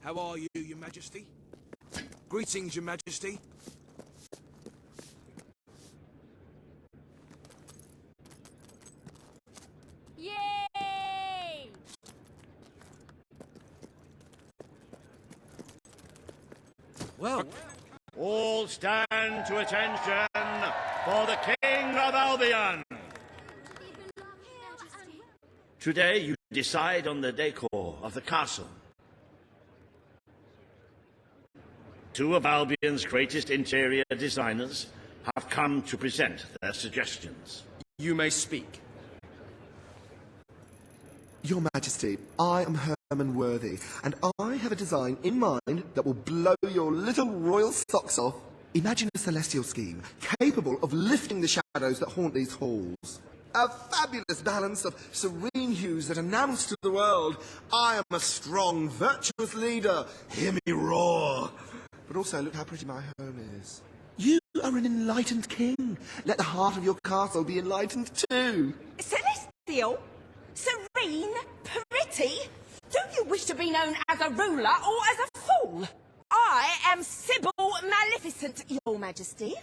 How are you, Your Majesty? Greetings, Your Majesty. Yay! Well, all stand to attention for the King of Albion. Today you decide on the decor of the castle. Two of Albion's greatest interior designers have come to present their suggestions. You may speak. Your Majesty, I am Herman Worthy, and I have a design in mind that will blow your little royal socks off. Imagine a celestial scheme capable of lifting the shadows that haunt these halls. A fabulous balance of serene hues that announce to the world, I am a strong, virtuous leader. Hear me roar. But also, look how pretty my home is. You are an enlightened king. Let the heart of your castle be enlightened too. Celestial? Serene? Pretty? Do you wish to be known as a ruler or as a fool? I am Sybil Maleficent, Your Majesty,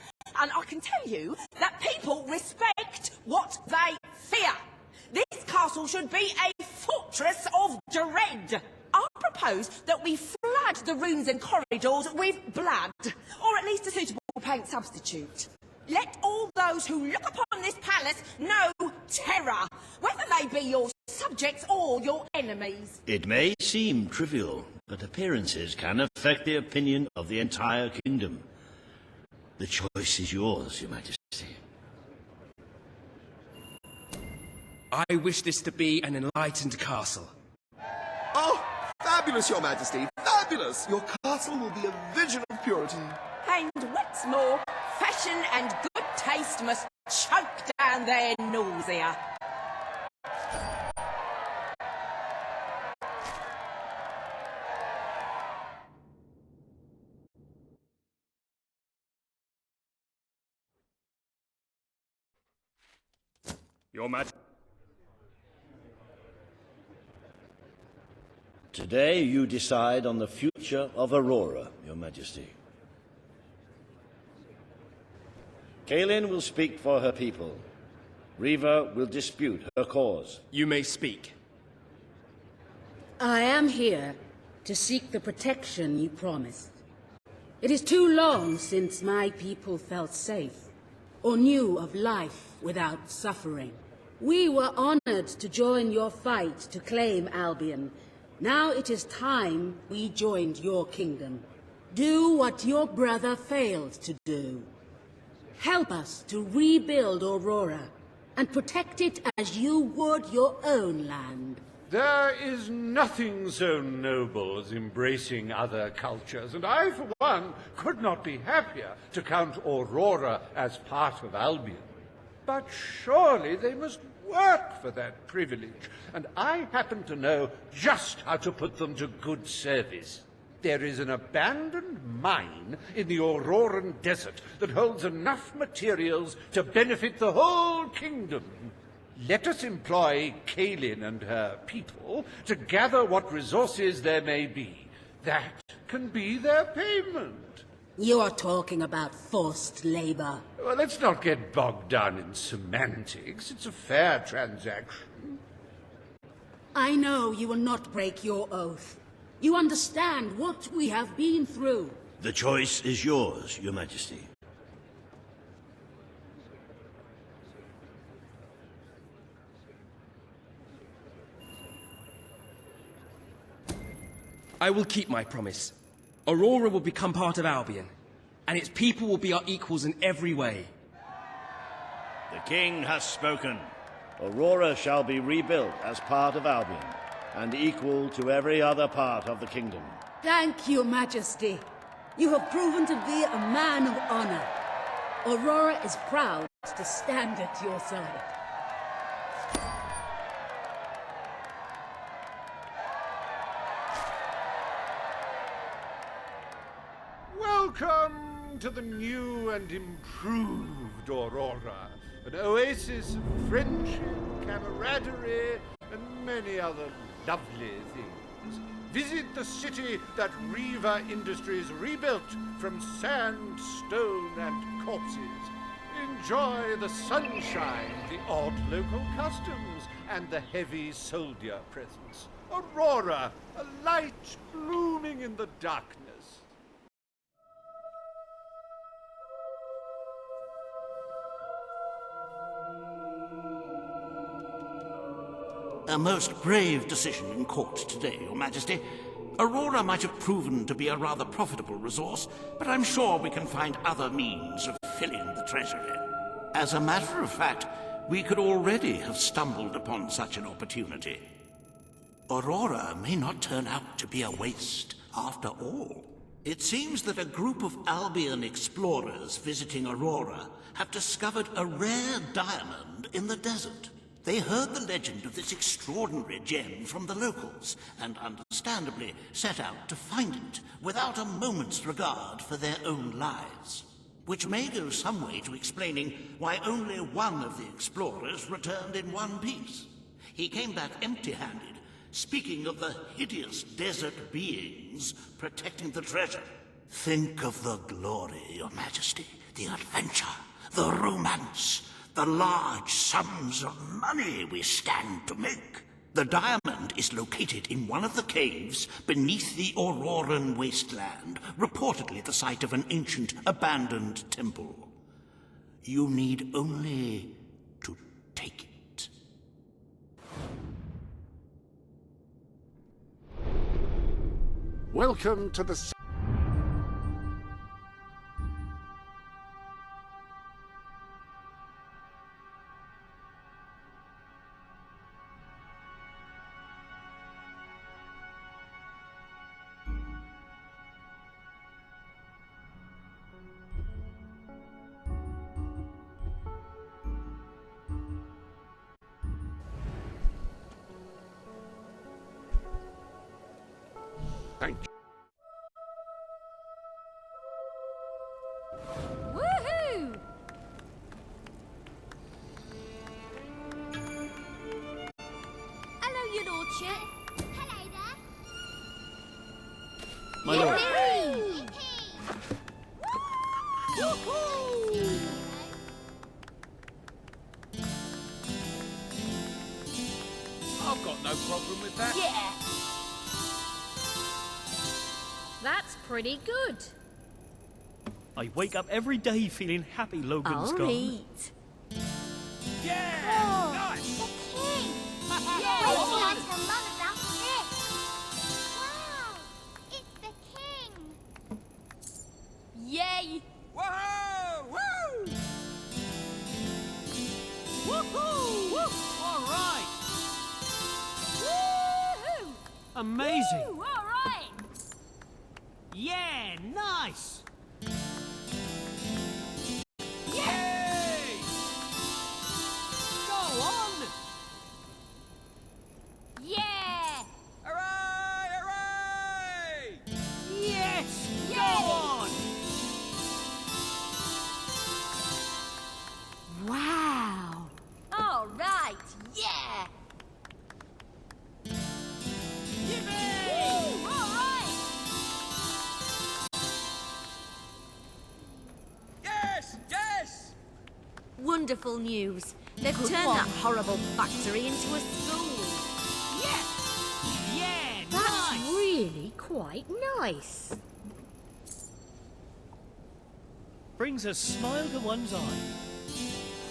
and I can tell you that people respect what they fear. This castle should be a fortress of dread. I propose that we flood the rooms and corridors with blood, or at least a suitable paint substitute. Let all those who look upon this palace know terror, whether they be your subjects or your enemies. It may seem trivial, but appearances can affect the opinion of the entire kingdom. The choice is yours, Your Majesty. I wish this to be an enlightened castle. Oh, fabulous, Your Majesty, fabulous! Your castle will be a vision of purity. And what's more, fashion and good taste must choke down their nausea. Your Majesty. Today you decide on the future of Aurora, Your Majesty. Kaelin will speak for her people. Reva will dispute her cause. You may speak. I am here to seek the protection you promised. It is too long since my people felt safe, or knew of life without suffering. We were honored to join your fight to claim Albion. Now it is time we joined your kingdom. Do what your brother failed to do. Help us to rebuild Aurora, and protect it as you would your own land. There is nothing so noble as embracing other cultures, and I, for one, could not be happier to count Aurora as part of Albion. But surely they must work for that privilege, and I happen to know just how to put them to good service. There is an abandoned mine in the Auroran desert that holds enough materials to benefit the whole kingdom. Let us employ Kaelin and her people to gather what resources there may be. That can be their payment. You are talking about forced labor. Well, let's not get bogged down in semantics. It's a fair transaction. I know you will not break your oath. You understand what we have been through. The choice is yours, Your Majesty. I will keep my promise. Aurora will become part of Albion, and its people will be our equals in every way. The king has spoken. Aurora shall be rebuilt as part of Albion, and equal to every other part of the kingdom. Thank you, Majesty. You have proven to be a man of honor. Aurora is proud to stand at your side. Welcome to the new and improved Aurora, an oasis of friendship, camaraderie, and many other lovely things. Visit the city that Reva Industries rebuilt from sand, stone, and corpses. Enjoy the sunshine, the odd local customs, and the heavy soldier presence. Aurora, a light blooming in the darkness. A most brave decision in court today, Your Majesty. Aurora might have proven to be a rather profitable resource, but I'm sure we can find other means of filling the treasury. As a matter of fact, we could already have stumbled upon such an opportunity. Aurora may not turn out to be a waste after all. It seems that a group of Albion explorers visiting Aurora have discovered a rare diamond in the desert. They heard the legend of this extraordinary gem from the locals, and understandably set out to find it without a moment's regard for their own lives. Which may go some way to explaining why only one of the explorers returned in one piece. He came back empty-handed, speaking of the hideous desert beings protecting the treasure. Think of the glory, Your Majesty, the adventure, the romance, the large sums of money we stand to make. The diamond is located in one of the caves beneath the Auroran wasteland, reportedly the site of an ancient, abandoned temple. You need only to take it. Welcome to the... Thank you. t-shirt. Hello there. My lord. I've got no problem with that. Yeah. That's pretty good. I wake up every day feeling happy Logan's I'll gone. eat. Yeah! Oh, Nice! the king! Yeah! Wait till I tell Mum about this! Wow! It's the king! Yay! Whoa! Woo! Woohoo! Woo! All right. Woohoo! Amazing. Woo, all right! Yeah, nice. Yay! Go on. Yeah! Hooray! Hooray! Yes. Yay! Go on. Wow! All right, yeah! Yippee! Woo, all right! Yes! Yes! Wonderful news. They've turned that horrible factory into a school. Yeah. Yeah, That's nice. really quite nice. Brings a smile to one's eye.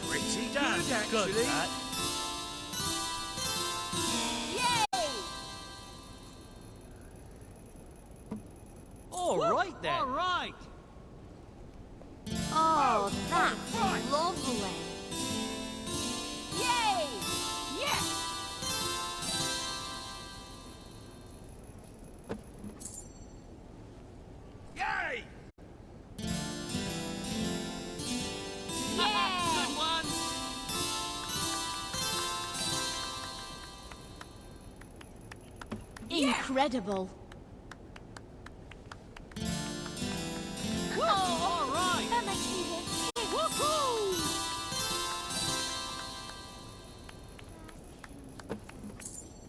Pretty Damn good, good, actually. that. Yay! All right then. All right. Oh, that's right. lovely. Yay! Yeah. Yay! Yeah! Good one. Incredible. Woo. All right. That makes me want kids. Woohoo!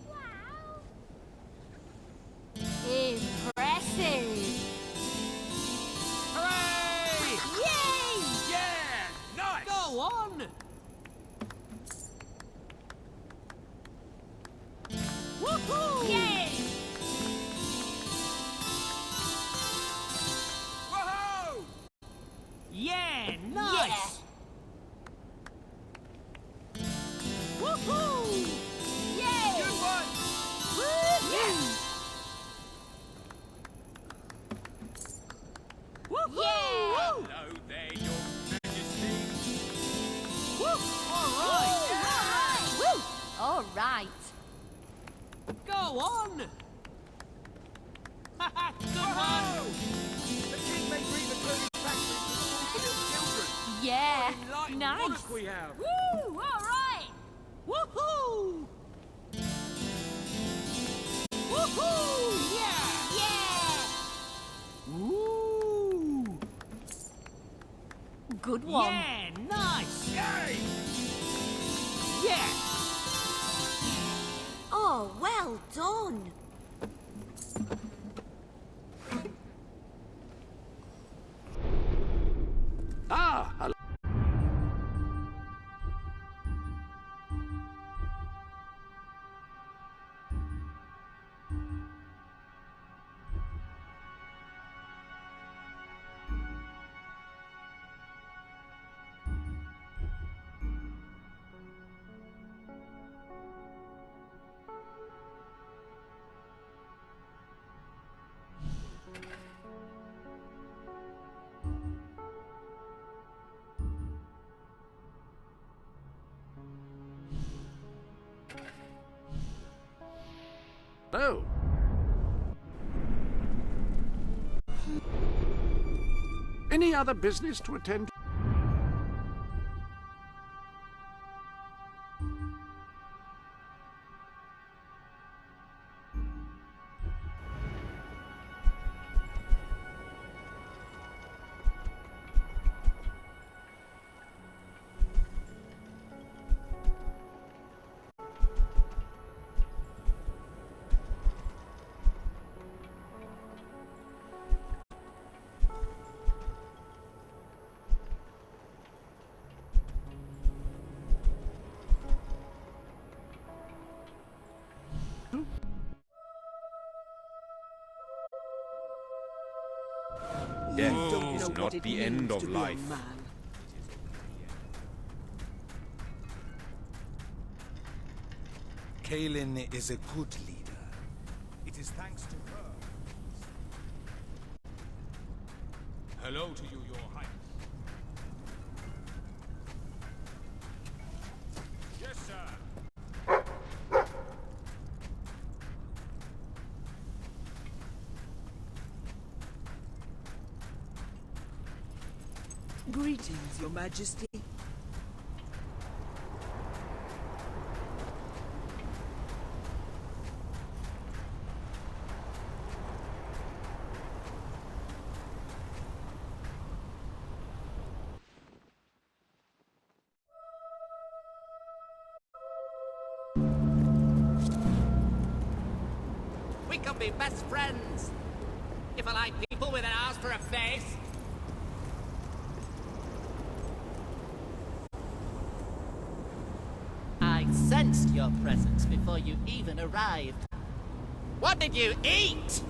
Wow. Impressive. Hooray! Yay! Yeah! Nice! Go on. Woohoo! Yay! Whoa! Yeah, nice. Woohoo! Yay! Good one! Woo-hoo! Woohoo! Yeah! Woo! Hello there, Your Majesty. Woo! All right. Woo! All right. Go on. Good one. Whoa! The king may bring the clothing factory to school for little children. Yeah. Enlightened Nice. monarch we have. Woo! All right. Woohoo! Woohoo! Yeah! Yeah. Ooh! Good one. Yeah, nice! Yay! Yeah! Oh, well done. Ah, hello. Oh. Any other business to attend to? Death don't is know not what it the means end to of be a life. man. Kaelin is a good leader. It is thanks to her. Hello to you, Your Highness. Yes, sir. Greetings, Your Majesty. We could be best friends. If I like people with an ass for a face. I sensed your presence before you even arrived. What did you eat?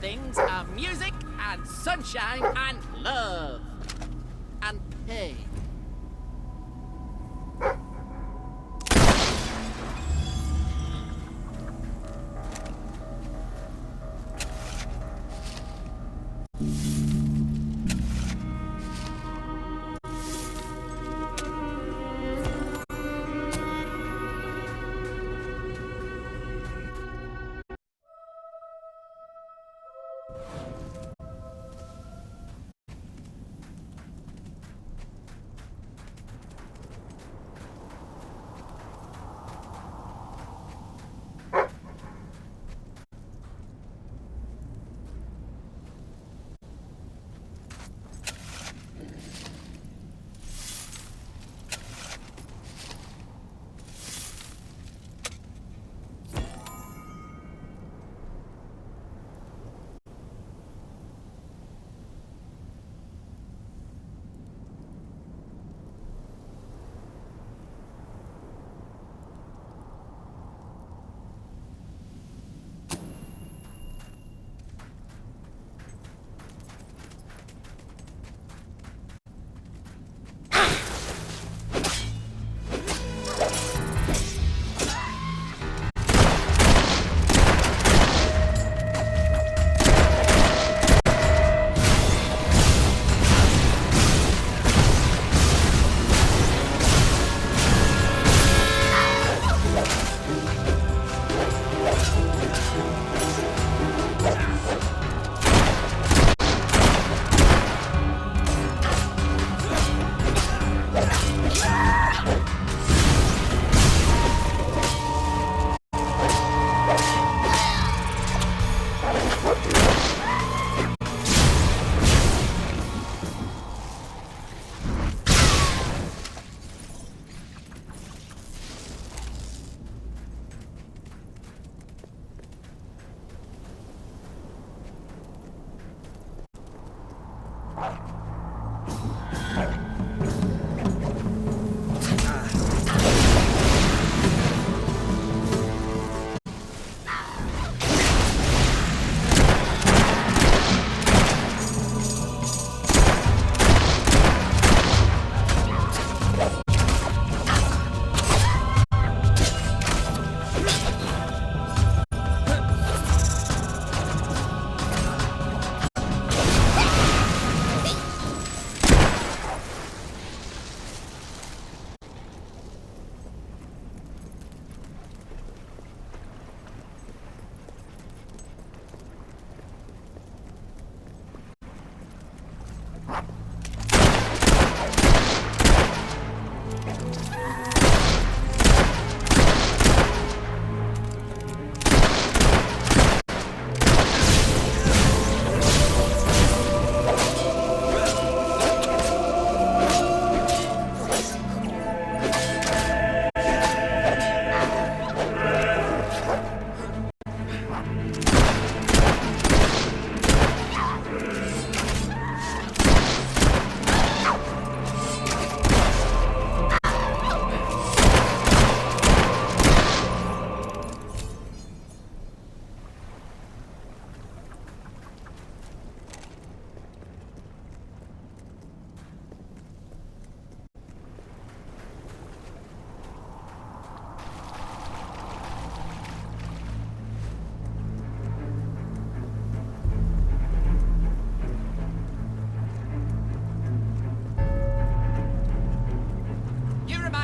Things are music and sunshine and love and pain.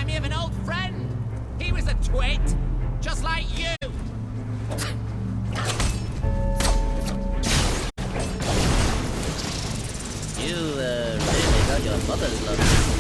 me of an old friend. He was a twit, just like you. You, really got your mother's love.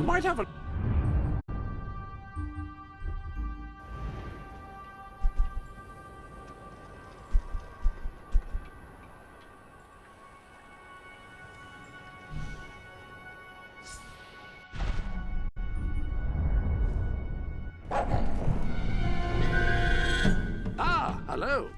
Might have a... Ah, hello.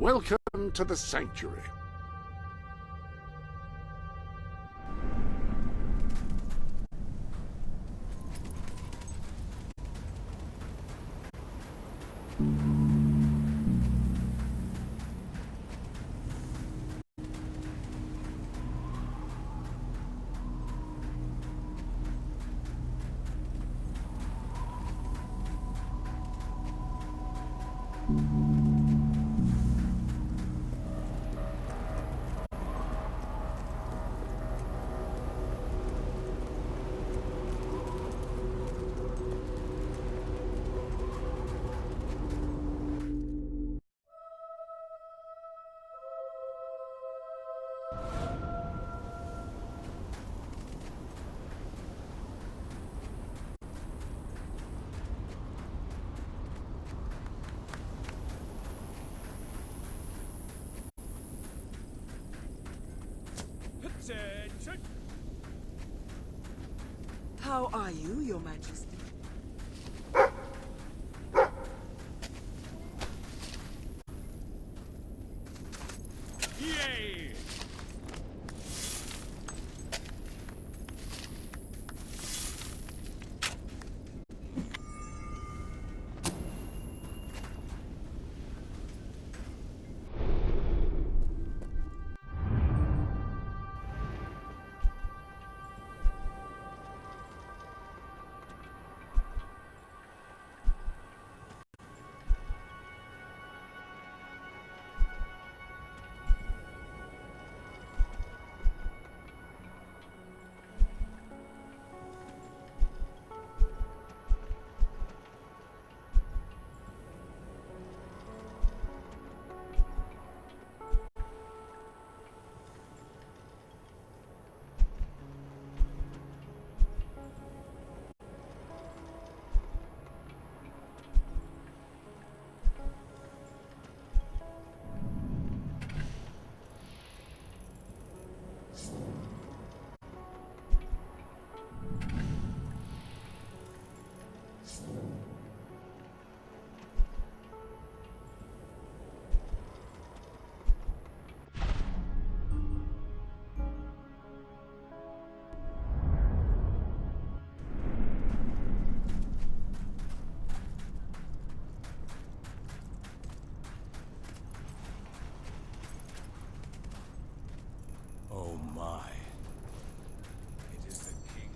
Welcome to the Sanctuary. Attention! How are you, Your Majesty? Yay! Oh my. It is the king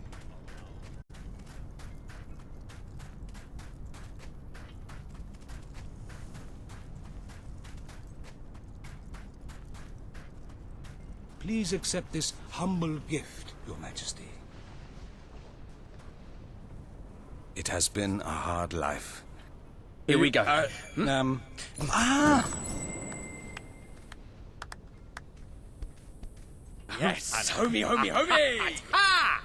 Please accept this humble gift, Your Majesty. It has been a hard life. Here we go. Yes! Homie, homie, homie! Ha!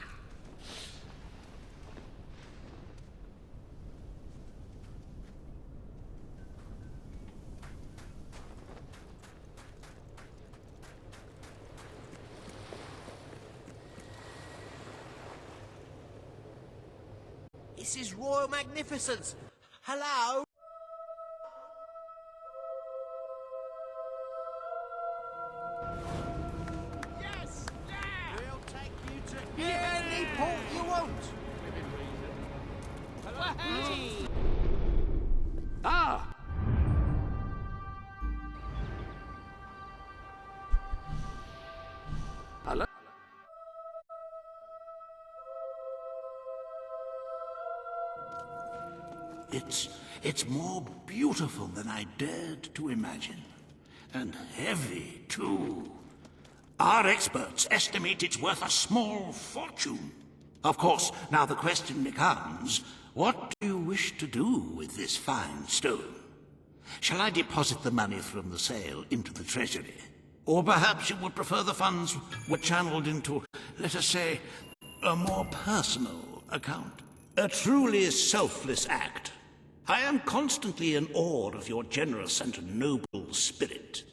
This is Royal Magnificence. Hello? Yes! Yeah! We'll take you to any port you want. Hello? Ah! Hello? It's more beautiful than I dared to imagine. And heavy, too. Our experts estimate it's worth a small fortune. Of course, now the question becomes, what do you wish to do with this fine stone? Shall I deposit the money from the sale into the treasury? Or perhaps you would prefer the funds were channeled into, let us say, a more personal account? A truly selfless act. I am constantly in awe of your generous and noble spirit.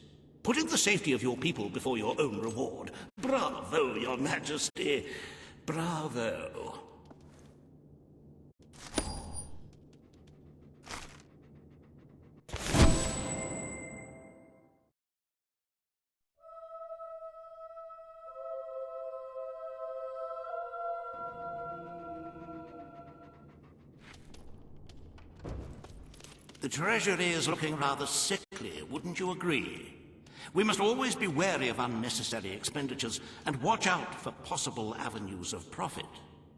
Putting the safety of your people before your own reward. Bravo, Your Majesty. Bravo. The Treasury is looking rather sickly, wouldn't you agree? We must always be wary of unnecessary expenditures and watch out for possible avenues of profit.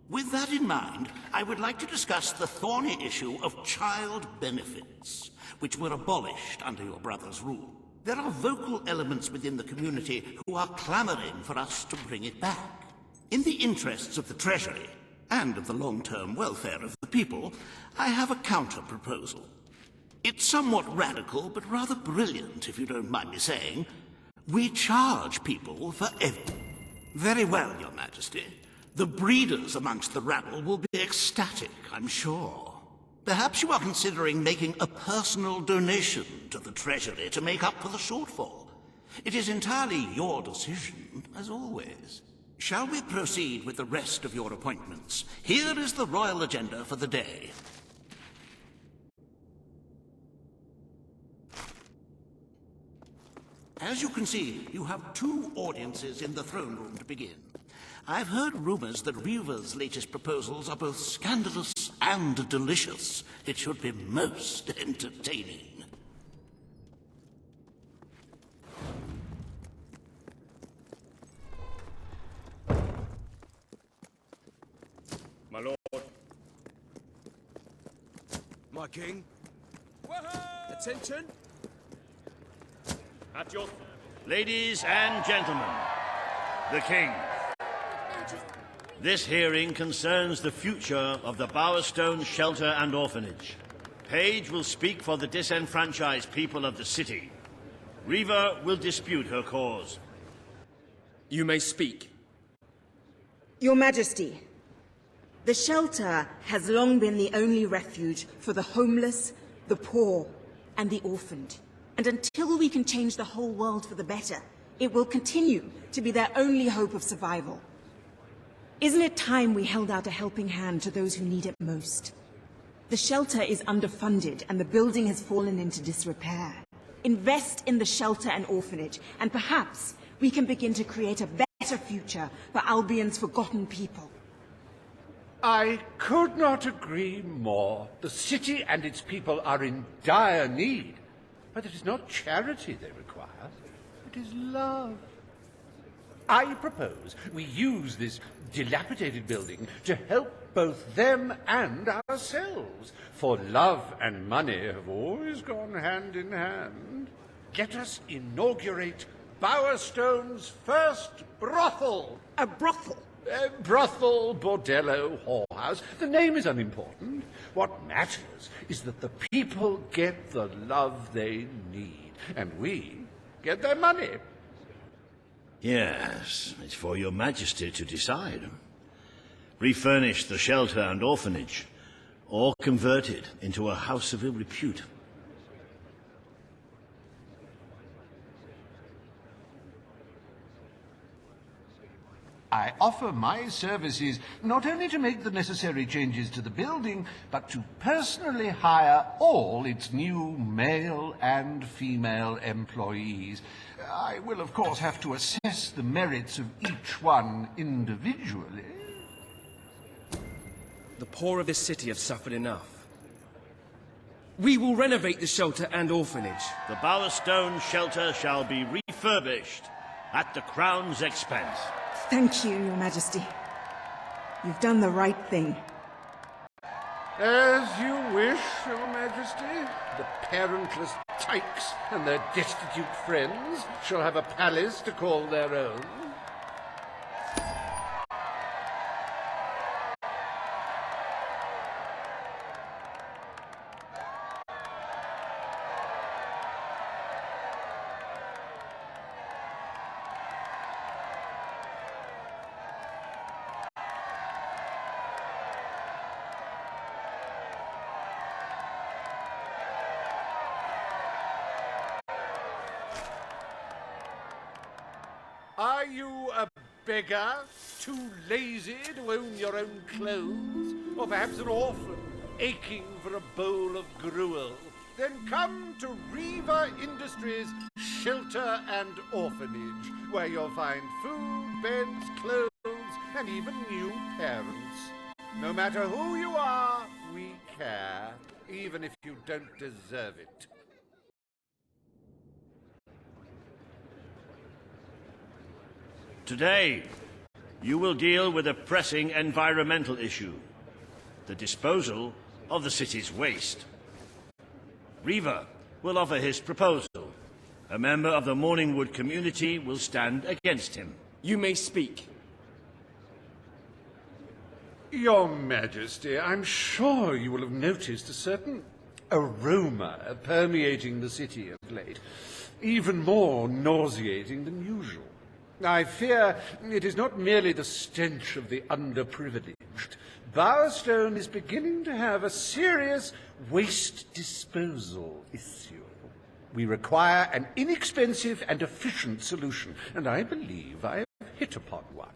With that in mind, I would like to discuss the thorny issue of child benefits, which were abolished under your brother's rule. There are vocal elements within the community who are clamoring for us to bring it back. In the interests of the Treasury, and of the long-term welfare of the people, I have a counter-proposal. It's somewhat radical, but rather brilliant, if you don't mind me saying. We charge people for everything. Very well, Your Majesty. The breeders amongst the rabble will be ecstatic, I'm sure. Perhaps you are considering making a personal donation to the Treasury to make up for the shortfall. It is entirely your decision, as always. Shall we proceed with the rest of your appointments? Here is the royal agenda for the day. As you can see, you have 2 audiences in the throne room to begin. I've heard rumors that Reaver's latest proposals are both scandalous and delicious. It should be most entertaining. My lord. My king. Attention. At your... Ladies and gentlemen, the King. This hearing concerns the future of the Bowerstone Shelter and Orphanage. Paige will speak for the disenfranchised people of the city. Reaver will dispute her cause. You may speak. Your Majesty, the shelter has long been the only refuge for the homeless, the poor, and the orphaned. And until we can change the whole world for the better, it will continue to be their only hope of survival. Isn't it time we held out a helping hand to those who need it most? The shelter is underfunded and the building has fallen into disrepair. Invest in the shelter and orphanage, and perhaps we can begin to create a better future for Albion's forgotten people. I could not agree more. The city and its people are in dire need. But it is not charity they require, it is love. I propose we use this dilapidated building to help both them and ourselves, for love and money have always gone hand in hand. Let us inaugurate Bowerstone's first brothel. A brothel? Brothel, bordello, whorehouse. The name is unimportant. What matters is that the people get the love they need, and we get their money. Yes, it's for your majesty to decide. Refurnish the shelter and orphanage, or convert it into a house of ill repute. I offer my services not only to make the necessary changes to the building, but to personally hire all its new male and female employees. I will, of course, have to assess the merits of each one individually. The poor of this city have suffered enough. We will renovate the shelter and orphanage. The Bowerstone shelter shall be refurbished at the Crown's expense. Thank you, Your Majesty. You've done the right thing. As you wish, Your Majesty. The parentless tykes and their destitute friends shall have a palace to call their own. Are you a beggar, too lazy to own your own clothes? Or perhaps an orphan, aching for a bowl of gruel? Then come to Reaver Industries Shelter and Orphanage, where you'll find food, beds, clothes, and even new parents. No matter who you are, we care. even if you don't deserve it. Today, you will deal with a pressing environmental issue. The disposal of the city's waste. Reaver will offer his proposal. A member of the Morningwood community will stand against him. You may speak. Your Majesty, I'm sure you will have noticed a certain aroma permeating the city of late, even more nauseating than usual. I fear it is not merely the stench of the underprivileged. Bowerstone is beginning to have a serious waste disposal issue. We require an inexpensive and efficient solution, and I believe I have hit upon one.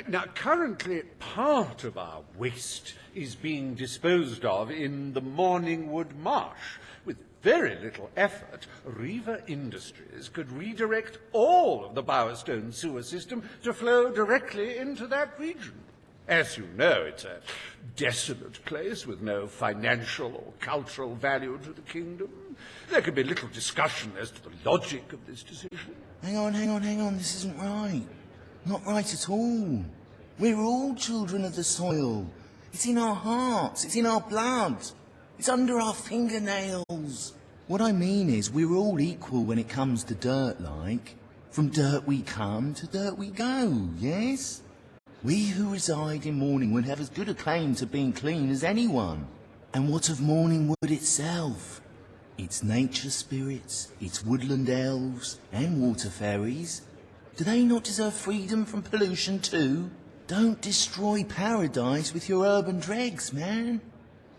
Now, currently, part of our waste is being disposed of in the Morningwood Marsh. With very little effort, Reaver Industries could redirect all of the Bowerstone sewer system to flow directly into that region. As you know, it's a desolate place with no financial or cultural value to the kingdom. There could be little discussion as to the logic of this decision. Hang on, this isn't right. Not right at all. We're all children of the soil. It's in our hearts, it's in our blood. It's under our fingernails. What I mean is, we're all equal when it comes to dirt, like. From dirt we come to dirt we go, yes? We who reside in Morningwood have as good a claim to being clean as anyone. And what of Morningwood itself? Its nature spirits, its woodland elves, and water fairies. Do they not deserve freedom from pollution too? Don't destroy paradise with your urban dregs, man.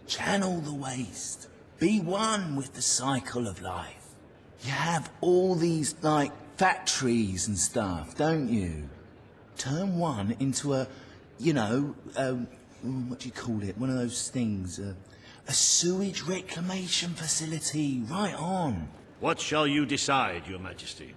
Channel the waste. Be one with the cycle of life. You have all these, like, factories and stuff, don't you? Turn one into a, what do you call it? One of those things, a sewage reclamation facility. Right on. What shall you decide, Your Majesty?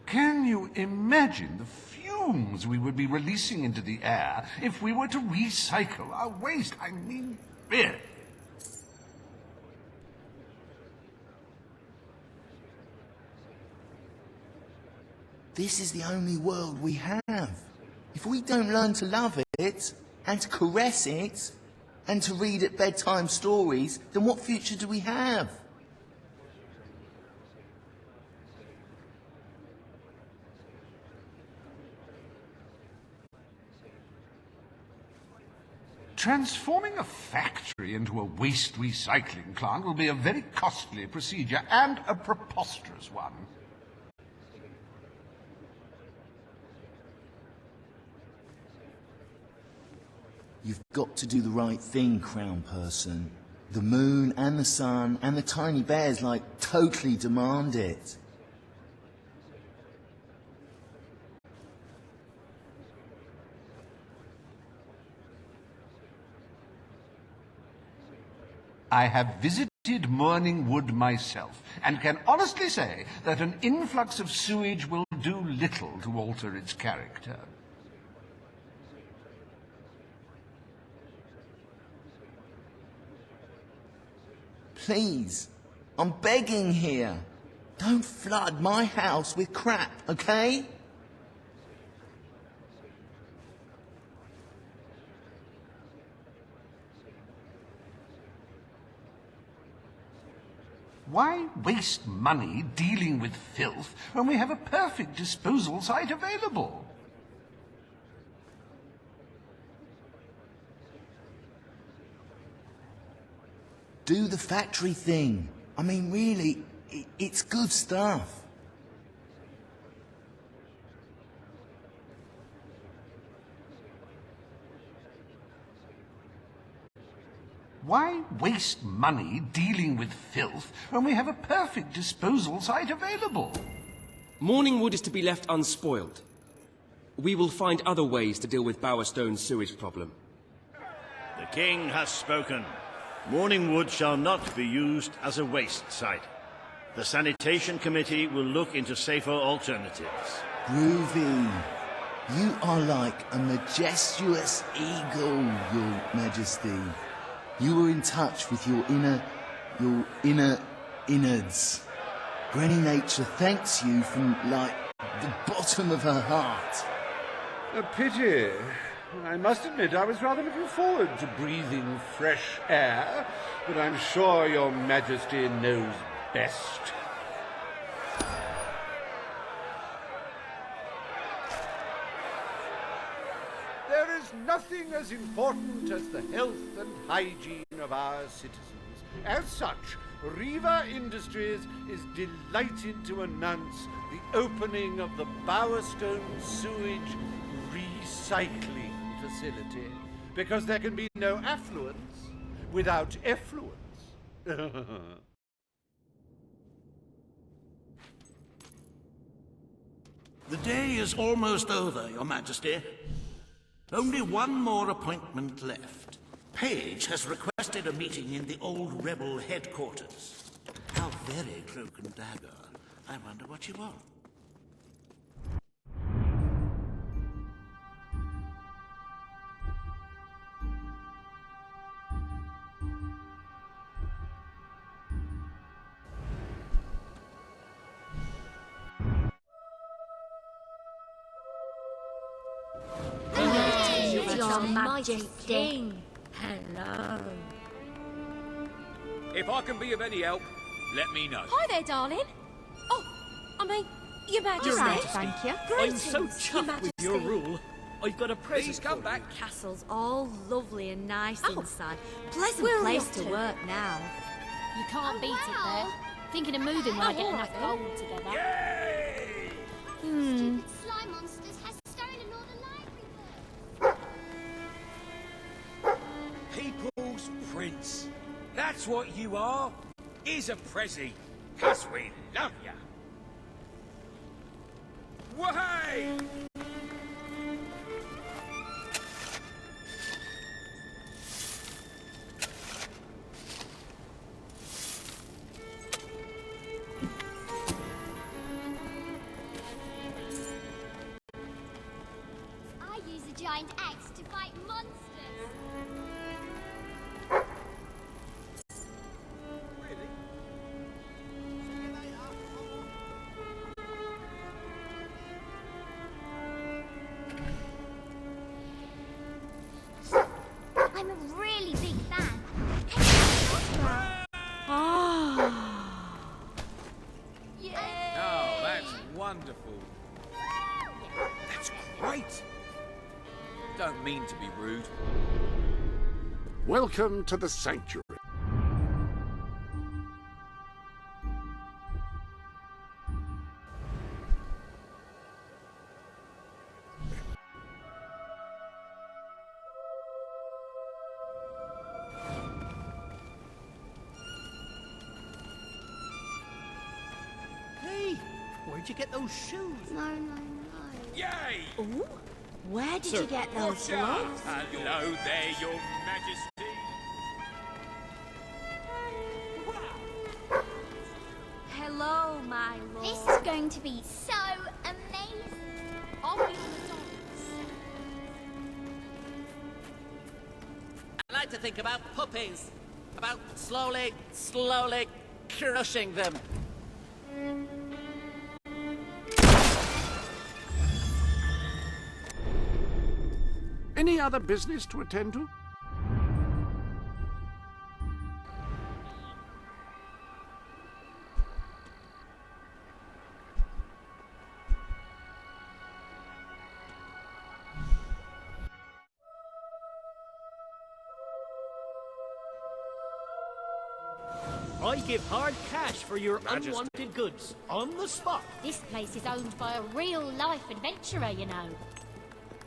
Can you imagine the fumes we would be releasing into the air if we were to recycle our waste? I mean, really. This is the only world we have. If we don't learn to love it, and to caress it, and to read at bedtime stories, then what future do we have? Transforming a factory into a waste recycling plant will be a very costly procedure and a preposterous one. You've got to do the right thing, Crown Person. The moon and the sun and the tiny bears, totally demand it. I have visited Morningwood myself, and can honestly say that an influx of sewage will do little to alter its character. Please, I'm begging here. Don't flood my house with crap, okay? Why waste money dealing with filth when we have a perfect disposal site available? Do the factory thing. I mean, really, it's good stuff. Why waste money dealing with filth when we have a perfect disposal site available? Morningwood is to be left unspoiled. We will find other ways to deal with Bowerstone's sewage problem. The king has spoken. Morningwood shall not be used as a waste site. The Sanitation Committee will look into safer alternatives. Groovy. You are like a majestuous eagle, Your Majesty. You were in touch with your inner innards. Granny Nature thanks you from, like, the bottom of her heart. A pity. I must admit I was rather looking forward to breathing fresh air, but I'm sure Your Majesty knows best. There is nothing as important as the health and hygiene of our citizens. As such, Riva Industries is delighted to announce the opening of the Bowerstone sewage recycling facility, because there can be no affluence without effluence. The day is almost over, Your Majesty. Only one more appointment left. Page has requested a meeting in the old rebel headquarters. How very cloak and dagger. I wonder what you want. Your Majesty. Hello. If I can be of any help, let me know. Hi there, darling. Oh, I mean, Your Majesty. Right, thank you. I'm so chuffed with your rule. I've got a present. Please come back. Castle's all lovely and nice inside. Pleasant We'll place love to to. work now. You can't beat it there. Thinking of moving when I get enough gold together. Yay! Hmm. Slime monsters has stolen all the library books. People's Prince. That's what you are. Is a Prezi. 'Cause we love ya. Wahey! I use a giant axe to fight monsters. I'm a really big fan. Oh, that's wonderful. That's great. Don't mean to be rude. Welcome to the Sanctuary. Hey, where'd you get those shoes? No. Yay! Ooh, where did you get those Watch out! gloves? Hello there, Your Majesty. Hello, my lord. This is going to be so amazing. I'll be in the dance. I like to think about puppies. About slowly crushing them. Any other business to attend to? I give hard cash for your unwanted goods. On the spot. This place is owned by a real-life adventurer, you know.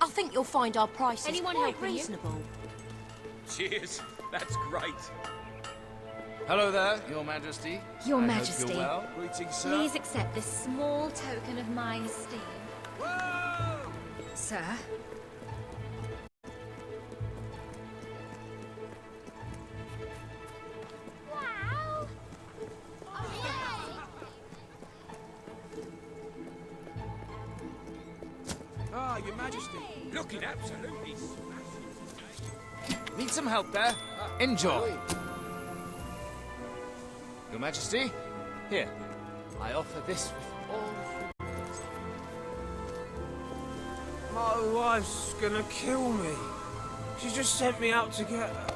I think you'll find our prices Anyone quite helping you? reasonable. Cheers. That's great. Hello there, Your Majesty. Your I Majesty. Hope you're well. Greetings, sir. Please accept this small token of my esteem. Whoa! Sir? Wow! Ah, Your Majesty. Looking absolutely smashing. Need some help there? Enjoy. Your Majesty, here. I offer this with all humility. My wife's gonna kill me. She just sent me out to get her.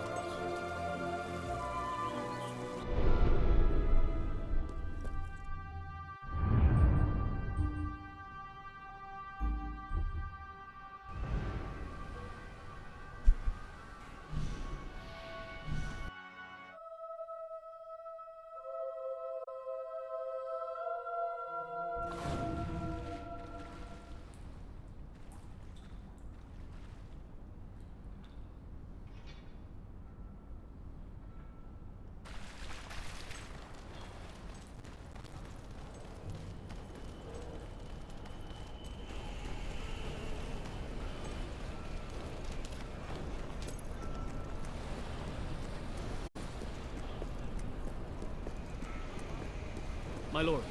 My lord.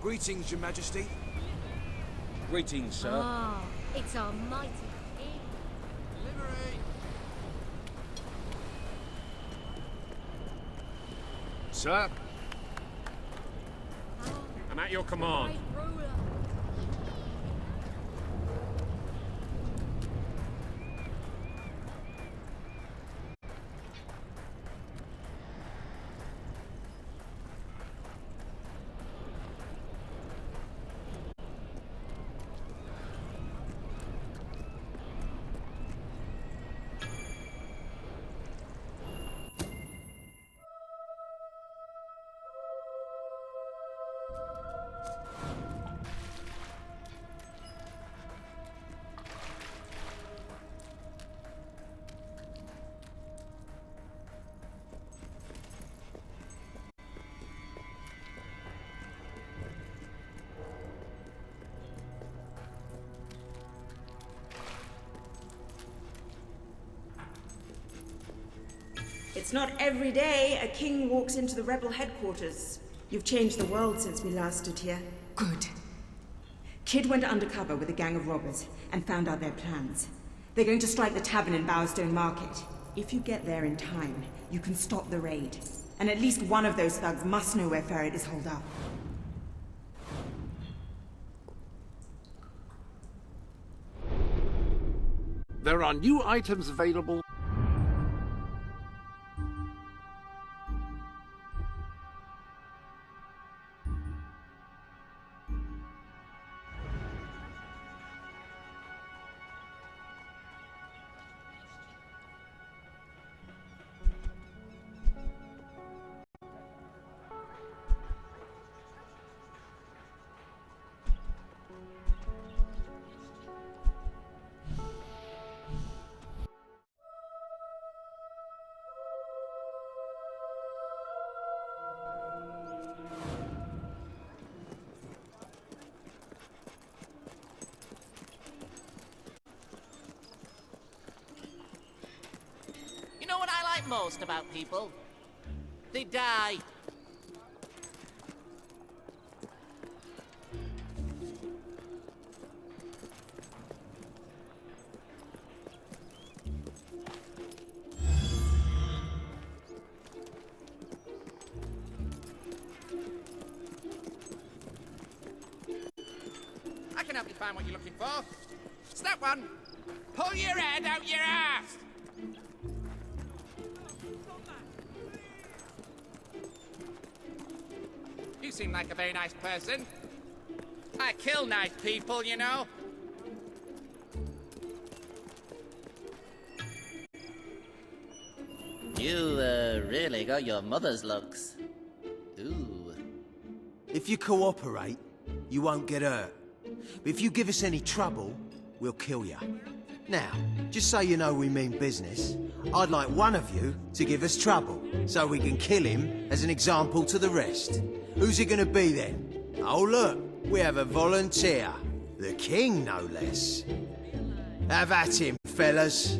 Greetings, Your Majesty. Greetings, sir. Ah, it's our mighty king. Delivery. Sir? I'm at your command. It's not every day a king walks into the rebel headquarters. You've changed the world since we last stood here. Good. Kid went undercover with a gang of robbers and found out their plans. They're going to strike the tavern in Bowerstone Market. If you get there in time, you can stop the raid. And at least one of those thugs must know where Ferret is holed up. There are new items available. You know what I like most about people? They die. I can help you find what you're looking for. Step one, pull your head out your ass. You seem like a very nice person. I kill nice people, you know. You, really got your mother's looks. Ooh. If you cooperate, you won't get hurt. But if you give us any trouble, we'll kill you. Now, just so you know we mean business, I'd like one of you to give us trouble, so we can kill him as an example to the rest. Who's it gonna be then? Oh look, we have a volunteer. The king, no less. Have at him, fellas.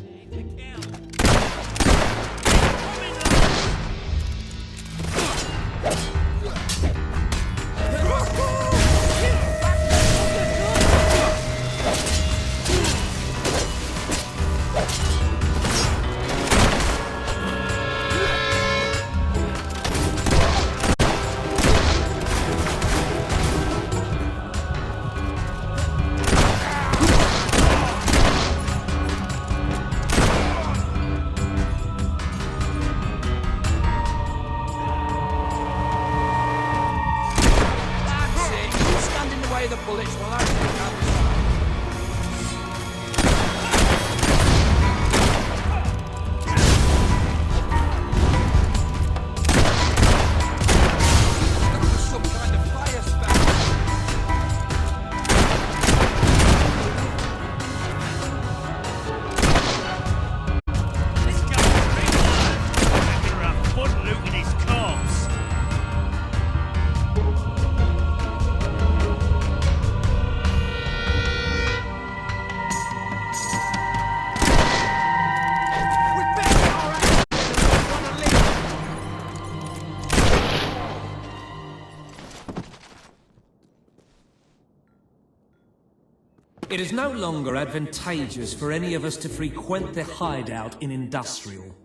It is no longer advantageous for any of us to frequent the hideout in Industrial.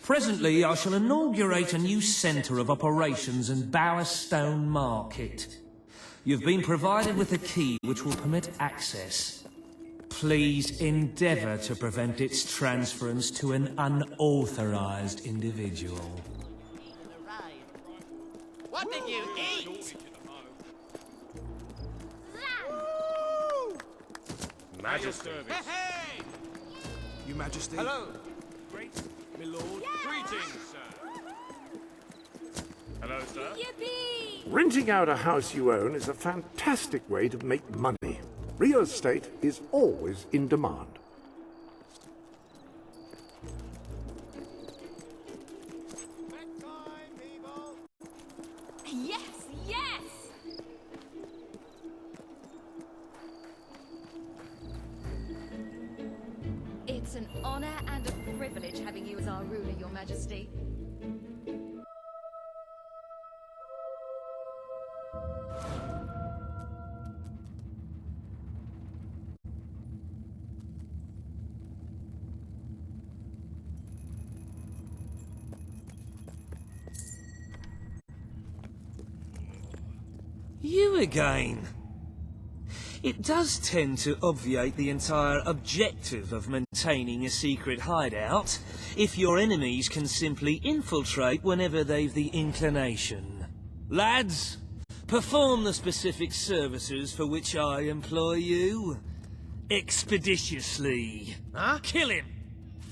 Presently, I shall inaugurate a new centre of operations in Bowerstone Market. You've been provided with a key which will permit access. Please endeavour to prevent its transference to an unauthorised individual. What did you eat? Majesty. Hey! Your Majesty. Hello. Great, my lord. Greetings, sir. Hello, sir. Yippee! Renting out a house you own is a fantastic way to make money. Real estate is always in demand. Yes, yes! It's an honor and a privilege having you as our ruler, Your Majesty. You again. It does tend to obviate the entire objective of maintaining a secret hideout, if your enemies can simply infiltrate whenever they've the inclination. Lads, perform the specific services for which I employ you. Expeditiously. Huh? Kill him.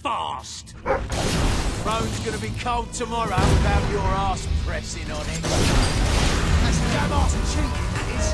Fast. Throne's gonna be cold tomorrow without your ass pressing on it. That's damn arse cheating, that is.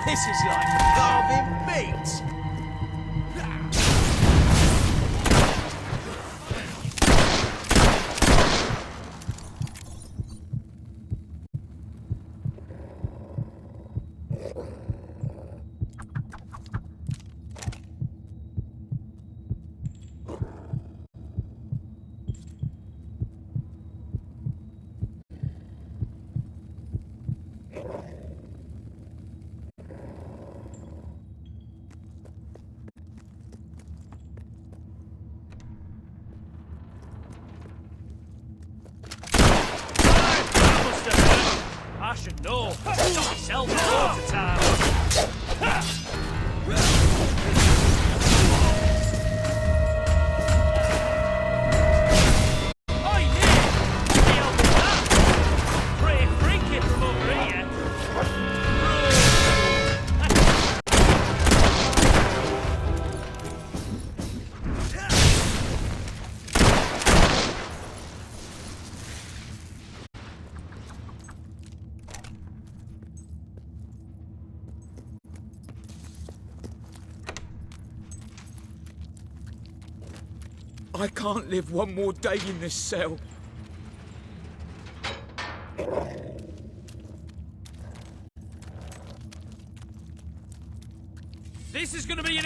This is like carving meat! I should know. Got myself all the time. Oi, mate! What the hell was that? Pretty freaky from over here. I can't live one more day in this cell. This is gonna be an...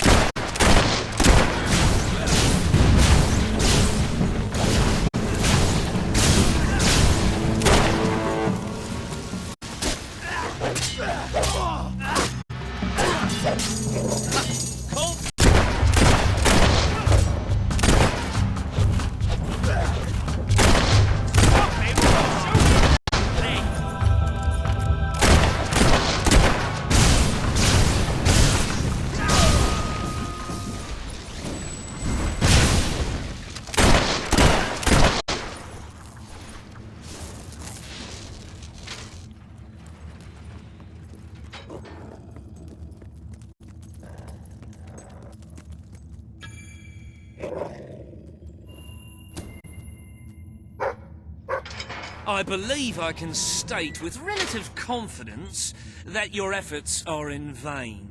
I believe I can state with relative confidence that your efforts are in vain.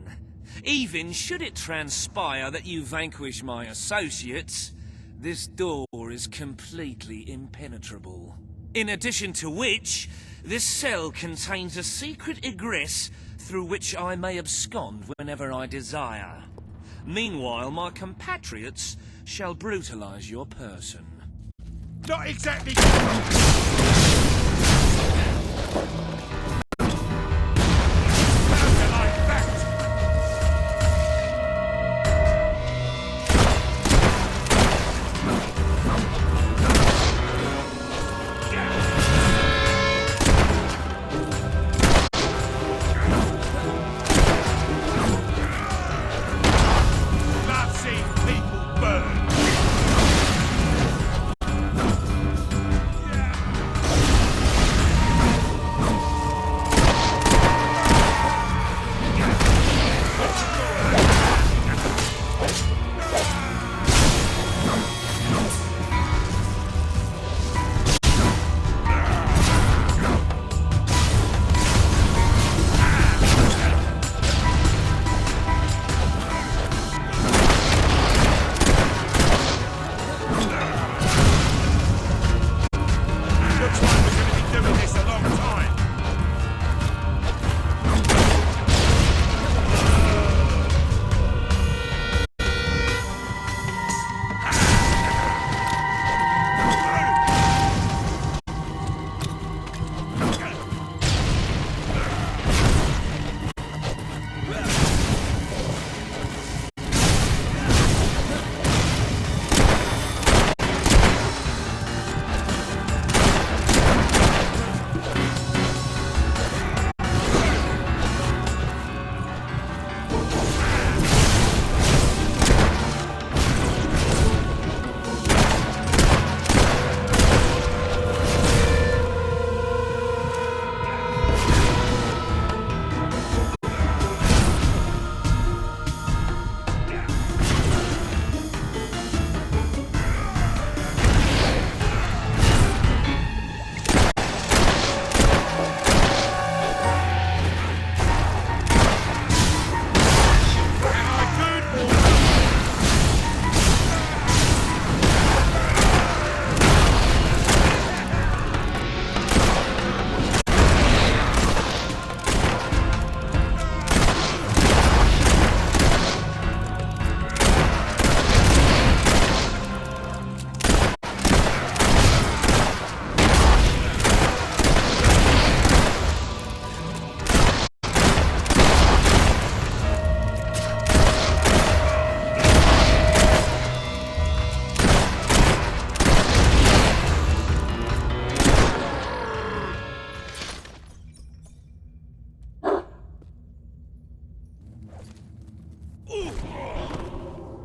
Even should it transpire that you vanquish my associates, this door is completely impenetrable. In addition to which, this cell contains a secret egress through which I may abscond whenever I desire. Meanwhile, my compatriots shall brutalize your person. Not exactly...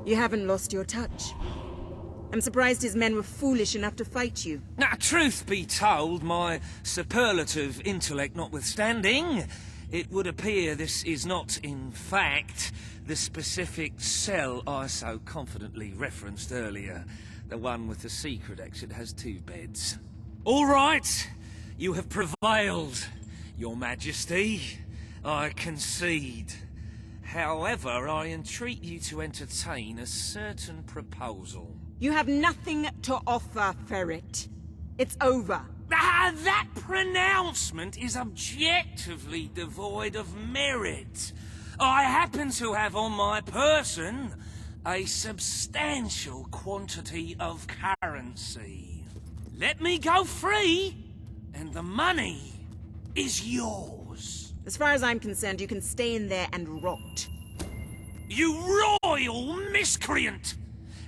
You haven't lost your touch. I'm surprised his men were foolish enough to fight you. Now, truth be told, my superlative intellect notwithstanding, it would appear this is not, in fact, the specific cell I so confidently referenced earlier. The one with the secret exit has 2 beds. All right, you have prevailed, Your Majesty. I concede. However, I entreat you to entertain a certain proposal. You have nothing to offer, Ferret. It's over. Ah, that pronouncement is objectively devoid of merit. I happen to have on my person a substantial quantity of currency. Let me go free, and the money is yours. As far as I'm concerned, you can stay in there and rot. You royal miscreant!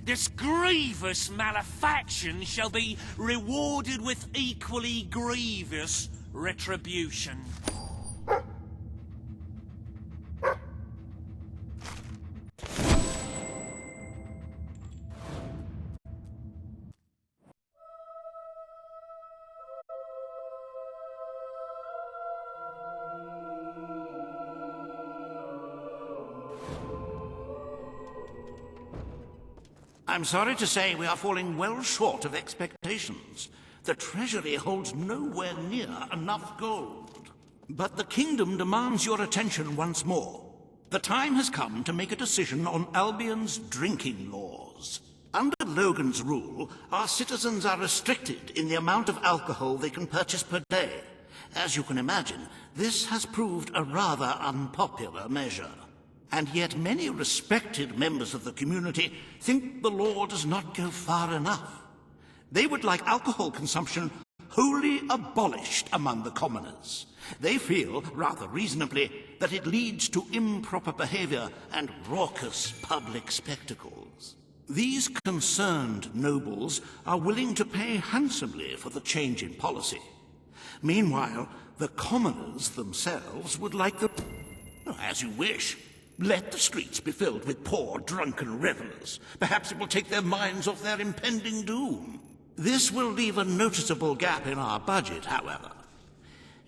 This grievous malefaction shall be rewarded with equally grievous retribution. I'm sorry to say we are falling well short of expectations. The treasury holds nowhere near enough gold. But the kingdom demands your attention once more. The time has come to make a decision on Albion's drinking laws. Under Logan's rule, our citizens are restricted in the amount of alcohol they can purchase per day. As you can imagine, this has proved a rather unpopular measure. And yet many respected members of the community think the law does not go far enough. They would like alcohol consumption wholly abolished among the commoners. They feel, rather reasonably, that it leads to improper behavior and raucous public spectacles. These concerned nobles are willing to pay handsomely for the change in policy. Meanwhile, the commoners themselves would like the... As you wish. Let the streets be filled with poor, drunken revelers. Perhaps it will take their minds off their impending doom. This will leave a noticeable gap in our budget, however.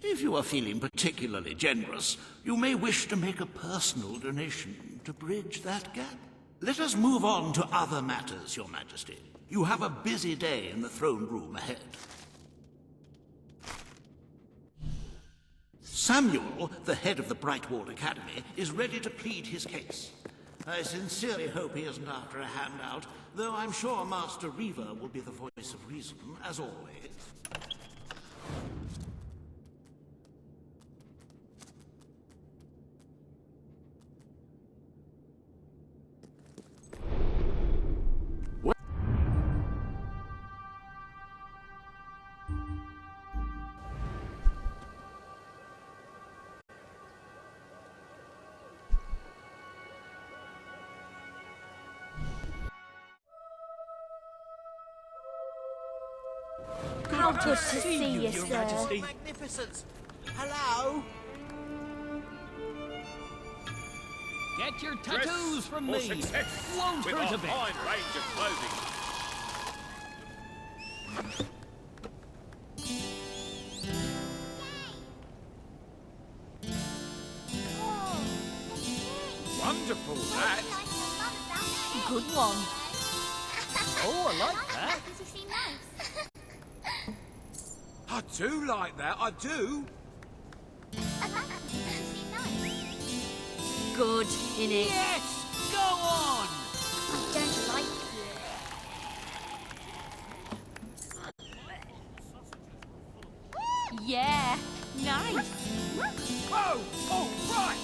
If you are feeling particularly generous, you may wish to make a personal donation to bridge that gap. Let us move on to other matters, Your Majesty. You have a busy day in the throne room ahead. Samuel, the head of the Brightwall Academy, is ready to plead his case. I sincerely hope he isn't after a handout, though I'm sure Master Reaver will be the voice of reason, as always. How good to see you, Your sir. Majesty. Magnificence! Hello? Get your tattoos from me. Success Won't with hurt our a bit. fine range of clothing. Wonderful, that. Good one. Oh, I like that. Does he seem nice? I do like that, I do. Good, innit? Yes! Go on! Don't like you. Yeah, nice. Whoa! Oh, right!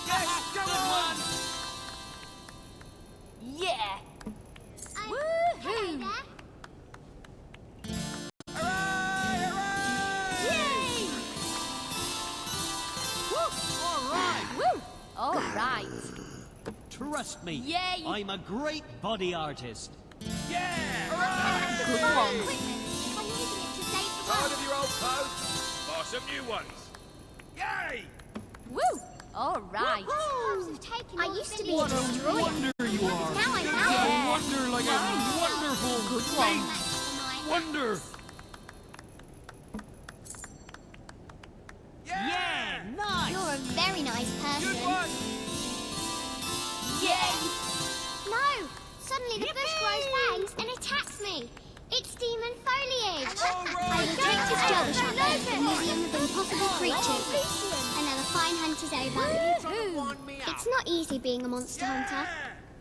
Yes, go on! Yeah. Hello there. Yay! Woo! All right. Trust me, Yay! I'm a great body artist. Yeah! Good one. I'm using it to save the Tired world. of your old clothes? Buy some new ones. Yay! Woo! All right. I used to be a What a destroyer. wonder you are. Now I'm A out. wonder like a wonderful Good one. wonder. Yeah, nice. You're a very nice person. Good one! Yay! No! Suddenly the bush grows fangs and attacks me. It's demon foliage. I will take this jelly shot to the Museum of Impossible Creatures. Another fine hunt is over. It's not easy being a monster hunter.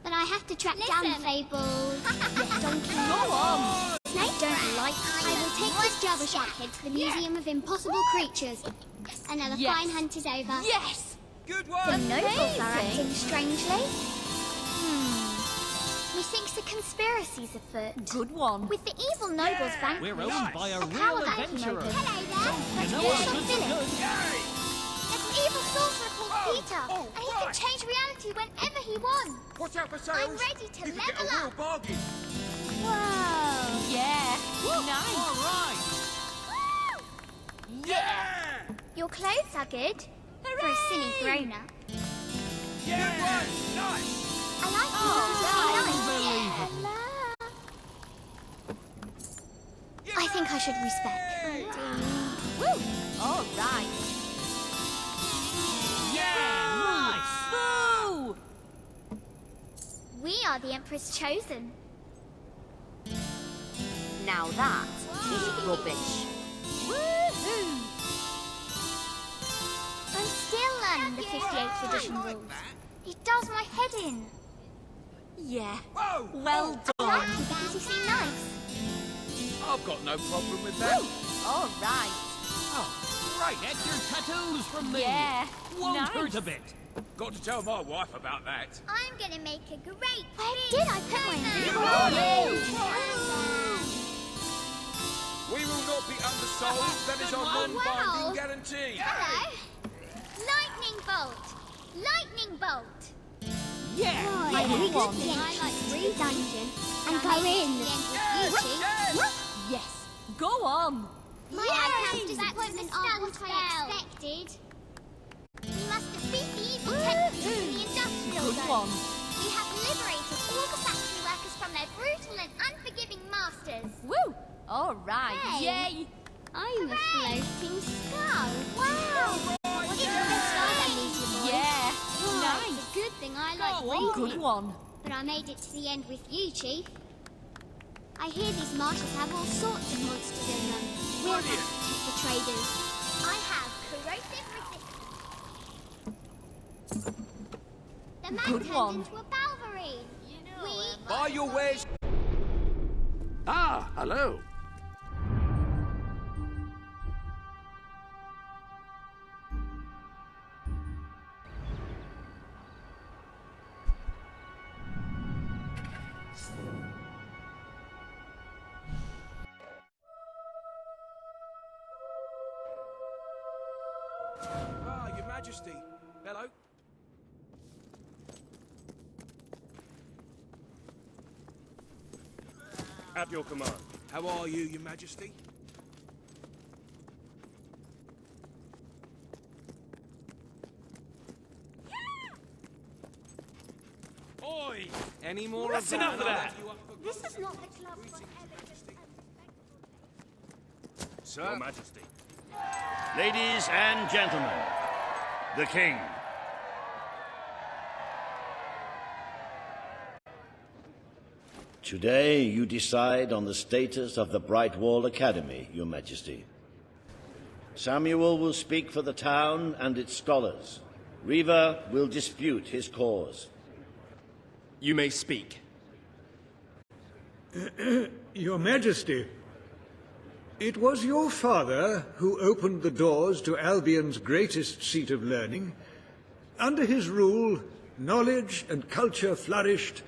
But I have to track down Fable. Yes, Donkey, go on! Snake don't like. I will take this Java Shark head to the Museum of Impossible Creatures. Another fine hunt is over. Yes! Good The one! nobles are acting strangely. Methinks a conspiracy's afoot. Good one. With the evil nobles vanquished, We're owned by a real power vacuum adventurer. opened. Hello there. You know Where's our your goods village? are good. There's an evil sorcerer called Peter, and he can change reality whenever he wants. Watch out for I'm sales. ready to You can get a level real up. bargain. Whoa. Yeah. Nice. All right. Yeah! Your clothes are good. For a silly grown-up. Yeah! Good one! Nice! I like you. I think I should respect. Woo! All right. Yeah, nice. Boo! We are the Empress Chosen. Now that is rubbish. Woohoo! I'm still learning the 58th edition rules. It does my head in. Yeah. Whoa! Well I done. like you because you seem nice. I've got no problem with that. All right. Oh, great. Get your tattoos from me. Yeah. Won't Nice. hurt a bit. Got to tell my wife about that. I'm gonna make a great Where did I put my We will not be undersold. That is our Wow. non-binding guarantee. Hello. Lightning bolt. Lightning bolt. Yeah. I good think one. I like to do dungeon and go in. Yes. Go on. My outcast disappointment are what I expected. We must defeat the evil techniques in the industrial Good zone. one. We have liberated all the factory workers from their brutal and unforgiving masters. Woo! All right. Hey. Yay! I'm a floating skull. Wow! It's the best I need you, boy. Yeah. Oh, Nice. it's a good thing I like Good reading. one. But I made it to the end with you, Chief. I hear these marshes have all sorts of monsters in them. We'll have to check the traders. I have corrosive resistance. The man Good turned one. into a Balverine. We Buy your wares. Ah, hello. Ah, Your Majesty. Hello. At your command. How are you, Your Majesty? Oi! Any more That's of enough of that. This is not the club for Sir. Your Majesty. Ladies and gentlemen, the King. Today you decide on the status of the Brightwall Academy, Your Majesty. Samuel will speak for the town and its scholars. Reva will dispute his cause. You may speak. Your Majesty, it was your father who opened the doors to Albion's greatest seat of learning. Under his rule, knowledge and culture flourished,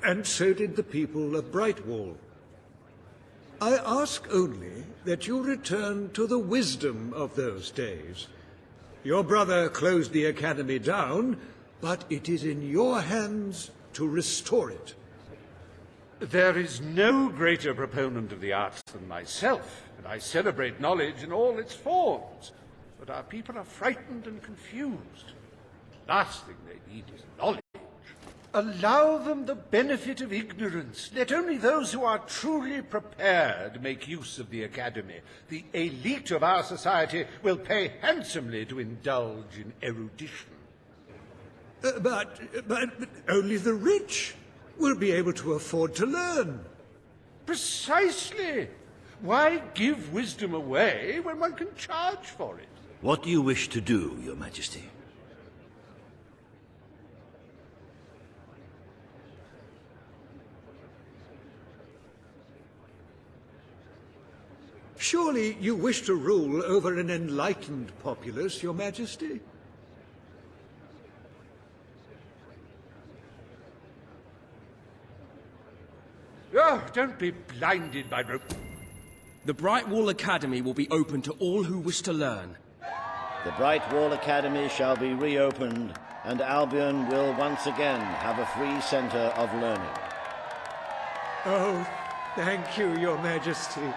and so did the people of Brightwall. I ask only that you return to the wisdom of those days. Your brother closed the academy down, but it is in your hands to restore it. There is no greater proponent of the arts than myself, and I celebrate knowledge in all its forms. But our people are frightened and confused. Last thing they need is knowledge. Allow them the benefit of ignorance. Let only those who are truly prepared make use of the academy. The elite of our society will pay handsomely to indulge in erudition. But only the rich will be able to afford to learn. Precisely. Why give wisdom away when one can charge for it? What do you wish to do, Your Majesty? surely you wish to rule over an enlightened populace, Your Majesty? Oh, don't be blinded by rope. The Bright Wall Academy will be open to all who wish to learn. The Bright Wall Academy shall be reopened, and Albion will once again have a free centre of learning. Oh, thank you, Your Majesty.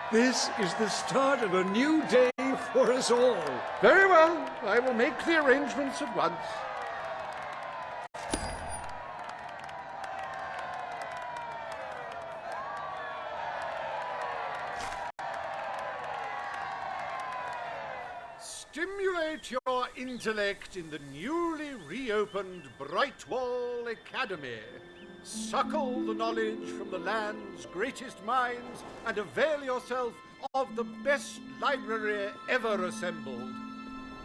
This is the start of a new day for us all. Very well. I will make the arrangements at once. Stimulate your intellect in the newly reopened Brightwall Academy. Suckle the knowledge from the land's greatest minds and avail yourself of the best library ever assembled.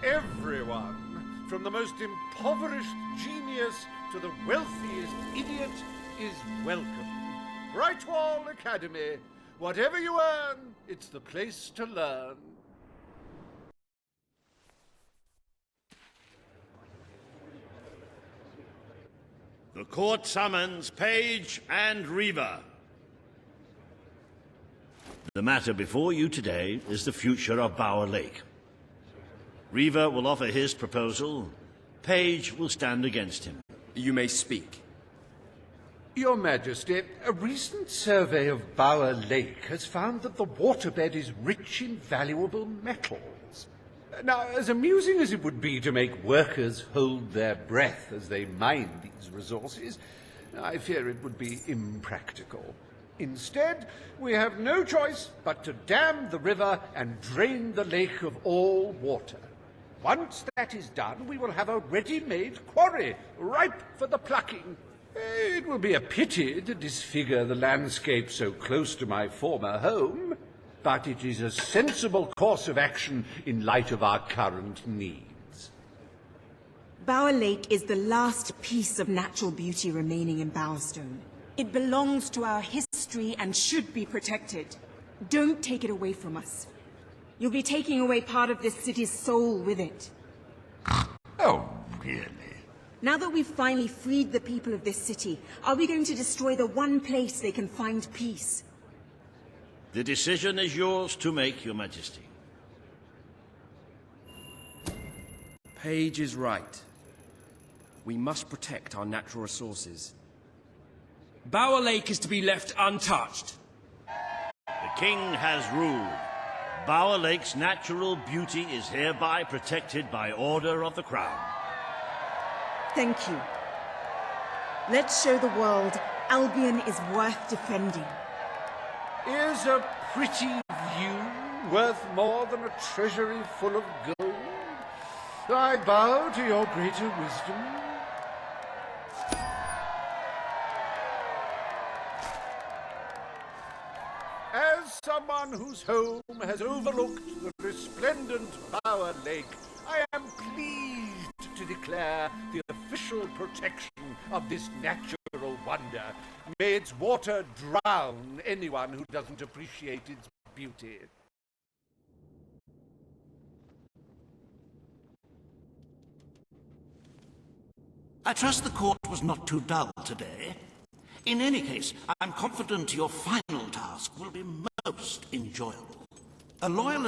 Everyone, from the most impoverished genius to the wealthiest idiot, is welcome. Brightwall Academy. Whatever you earn, it's the place to learn. The court summons Page and Reaver. The matter before you today is the future of Bower Lake. Reaver will offer his proposal. Page will stand against him. You may speak. Your Majesty, a recent survey of Bower Lake has found that the waterbed is rich in valuable metals. Now, as amusing as it would be to make workers hold their breath as they mine these resources, I fear it would be impractical. Instead, we have no choice but to dam the river and drain the lake of all water. Once that is done, we will have a ready-made quarry, ripe for the plucking. It will be a pity to disfigure the landscape so close to my former home, but it is a sensible course of action in light of our current needs. Bower Lake is the last piece of natural beauty remaining in Bowerstone. It belongs to our history and should be protected. Don't take it away from us. You'll be taking away part of this city's soul with it. Oh, really? Now that we've finally freed the people of this city, are we going to destroy the one place they can find peace? The decision is yours to make, Your Majesty. Page is right. We must protect our natural resources. Bower Lake is to be left untouched. The King has ruled. Bower Lake's natural beauty is hereby protected by order of the Crown. Thank you. Let's show the world Albion is worth defending. Is a pretty view worth more than a treasury full of gold? I bow to your greater wisdom. As someone whose home has overlooked the resplendent Bower Lake, I am pleased to declare the official protection of this natural wonder. May its water drown anyone who doesn't appreciate its beauty. I trust the court was not too dull today. In any case, I'm confident your final task will be most enjoyable. A loyal